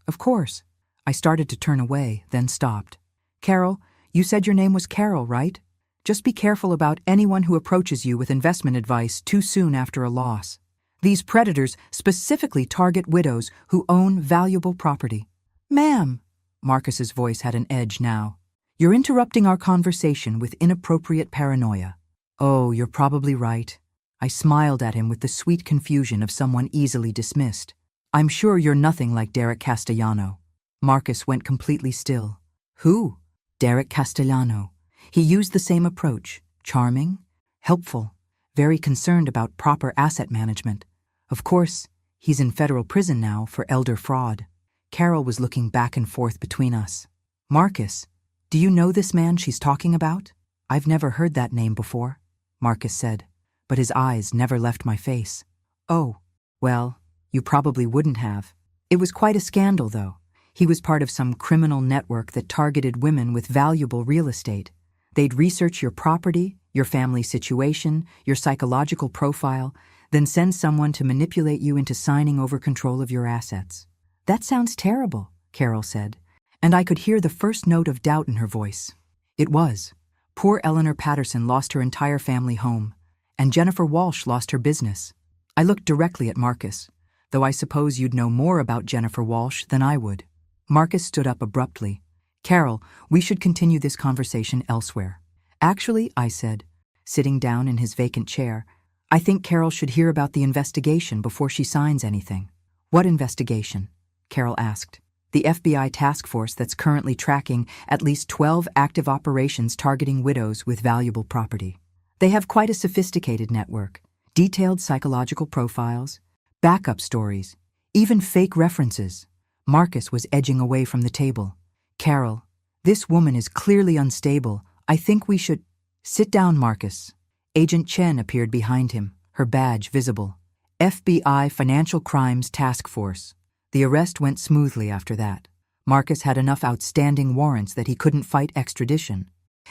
I started to turn away, then stopped. "Carol, you said your name was Carol, right?" Just be careful about anyone who approaches you with investment advice too soon after a loss. These predators specifically target widows who own valuable property. Ma'am, Marcus's voice had an edge now. You're interrupting our conversation with inappropriate paranoia. Oh, you're probably right. I smiled at him with the sweet confusion of someone easily dismissed. I'm sure you're nothing like Derek Castellano. Marcus went completely still. Who? Derek Castellano. He used the same approach, charming, helpful, very concerned about proper asset management. Of course, he's in federal prison now for elder fraud. Carol was looking back and forth between us. Marcus, do you know this man she's talking about? I've never heard that name before, Marcus said, but his eyes never left my face. Oh, well, you probably wouldn't have. It was quite a scandal, though. He was part of some criminal network that targeted women with valuable real estate. They'd research your property, your family situation, your psychological profile, then send someone to manipulate you into signing over control of your assets. That sounds terrible, Carol said, and I could hear the first note of doubt in her voice. It was. Poor Eleanor Patterson lost her entire family home, and Jennifer Walsh lost her business. I looked directly at Marcus, though I suppose you'd know more about Jennifer Walsh than I would. Marcus stood up abruptly. Carol, we should continue this conversation elsewhere. Actually, I said, sitting down in his vacant chair, I think Carol should hear about the investigation before she signs anything. What investigation? Carol asked. The FBI task force that's currently tracking at least 12 active operations targeting widows with valuable property. They have quite a sophisticated network, detailed psychological profiles, backup stories, even fake references. Marcus was edging away from the table. Carol, this woman is clearly unstable. I think we should... Sit down, Marcus. Agent Chen appeared behind him, her badge visible. FBI Financial Crimes Task Force. The arrest went smoothly after that. Marcus had enough outstanding warrants that he couldn't fight extradition.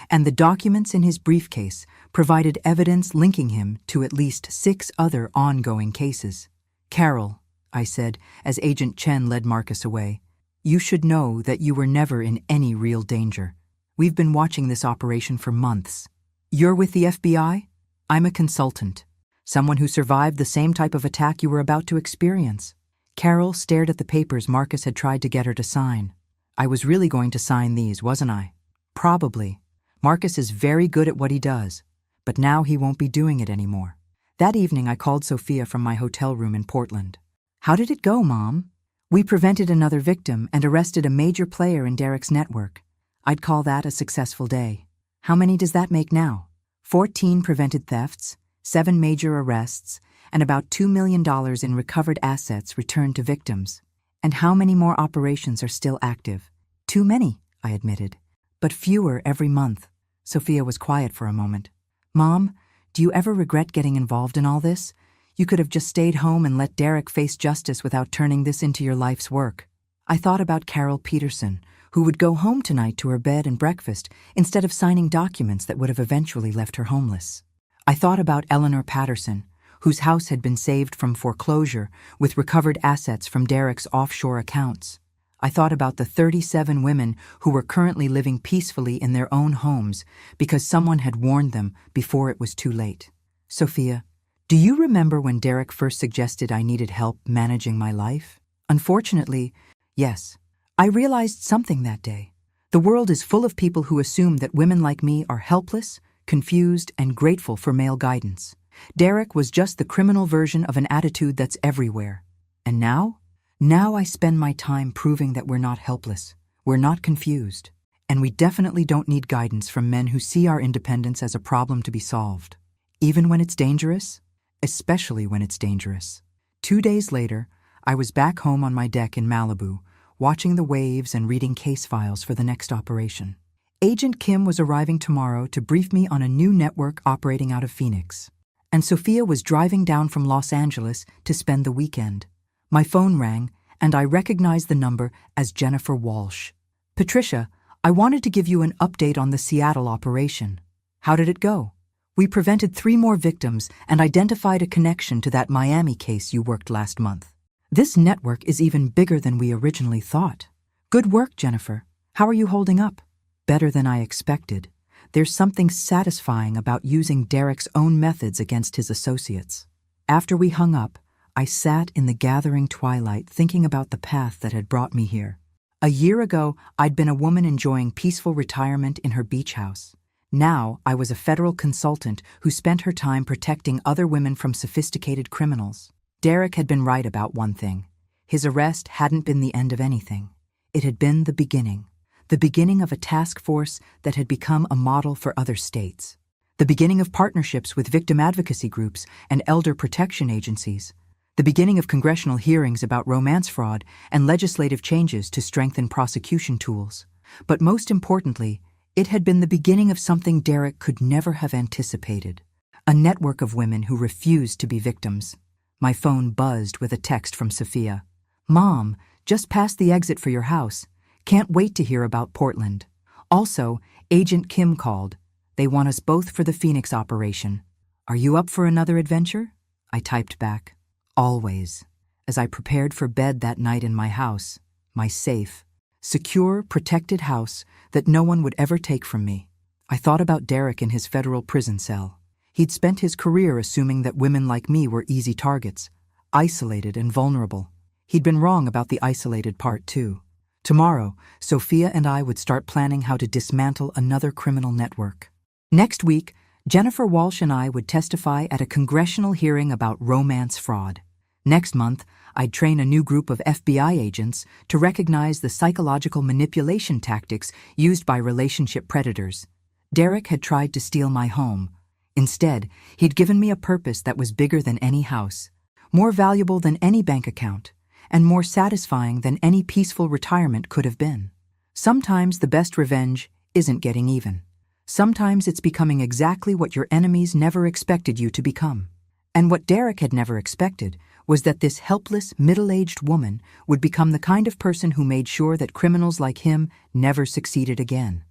And the documents in his briefcase provided evidence linking him to at least 6 other ongoing cases. Carol, I said, as Agent Chen led Marcus away, you should know that you were never in any real danger. We've been watching this operation for months. You're with the FBI? I'm a consultant, someone who survived the same type of attack you were about to experience. Carol stared at the papers Marcus had tried to get her to sign. I was really going to sign these, wasn't I? Probably. Marcus is very good at what he does, but now he won't be doing it anymore. That evening I called Sophia from my hotel room in Portland. How did it go, Mom? We prevented another victim and arrested a major player in Derek's network. I'd call that a successful day. How many does that make now? 14 prevented thefts, 7 major arrests, and about $2 million in recovered assets returned to victims. And how many more operations are still active? Too many, I admitted, but fewer every month. Sophia was quiet for a moment. Mom, do you ever regret getting involved in all this? You could have just stayed home and let Derek face justice without turning this into your life's work. I thought about Carol Peterson, who would go home tonight to her bed and breakfast instead of signing documents that would have eventually left her homeless. I thought about Eleanor Patterson, whose house had been saved from foreclosure with recovered assets from Derek's offshore accounts. I thought about the 37 women who were currently living peacefully in their own homes because someone had warned them before it was too late. Sophia, do you remember when Derek first suggested I needed help managing my life? Unfortunately, yes. I realized something that day. The world is full of people who assume that women like me are helpless, confused, and grateful for male guidance. Derek was just the criminal version of an attitude that's everywhere. And now? Now I spend my time proving that we're not helpless, we're not confused, and we definitely don't need guidance from men who see our independence as a problem to be solved. Even when it's dangerous? Especially when it's dangerous. 2 days later, I was back home on my deck in Malibu, watching the waves and reading case files for the next operation. Agent Kim was arriving tomorrow to brief me on a new network operating out of Phoenix. And Sophia was driving down from Los Angeles to spend the weekend. My phone rang, and I recognized the number as Jennifer Walsh. Patricia, I wanted to give you an update on the Seattle operation. How did it go? We prevented 3 more victims and identified a connection to that Miami case you worked last month. This network is even bigger than we originally thought. Good work, Jennifer. How are you holding up? Better than I expected. there's something satisfying about using Derek's own methods against his associates. After we hung up, I sat in the gathering twilight thinking about the path that had brought me here. A year ago, I'd been a woman enjoying peaceful retirement in her beach house. Now, I was a federal consultant who spent her time protecting other women from sophisticated criminals. Derek had been right about one thing. His arrest hadn't been the end of anything. It had been the beginning of a task force that had become a model for other states. The beginning of partnerships with victim advocacy groups and elder protection agencies. The beginning of congressional hearings about romance fraud and legislative changes to strengthen prosecution tools. But most importantly, it had been the beginning of something Derek could never have anticipated. A network of women who refused to be victims. My phone buzzed with a text from Sophia. "Mom, just past the exit for your house. Can't wait to hear about Portland. Also, Agent Kim called. They want us both for the Phoenix operation. Are you up for another adventure?" I typed back. "Always," as I prepared for bed that night in my house, my safe, secure, protected house that no one would ever take from me. I thought about Derek in his federal prison cell. He'd spent his career assuming that women like me were easy targets, isolated and vulnerable. He'd been wrong about the isolated part, too. Tomorrow, Sophia and I would start planning how to dismantle another criminal network. Next week, Jennifer Walsh and I would testify at a congressional hearing about romance fraud. Next month, I'd train a new group of FBI agents to recognize the psychological manipulation tactics used by relationship predators. Derek had tried to steal my home. Instead, he'd given me a purpose that was bigger than any house, more valuable than any bank account, and more satisfying than any peaceful retirement could have been. Sometimes the best revenge isn't getting even. Sometimes it's becoming exactly what your enemies never expected you to become. And what Derek had never expected was that this helpless, middle-aged woman would become the kind of person who made sure that criminals like him never succeeded again.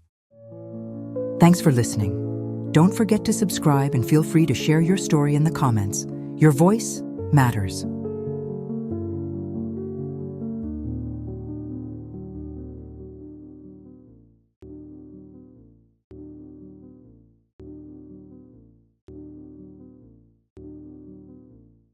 Thanks for listening. Don't forget to subscribe and feel free to share your story in the comments. Your voice matters.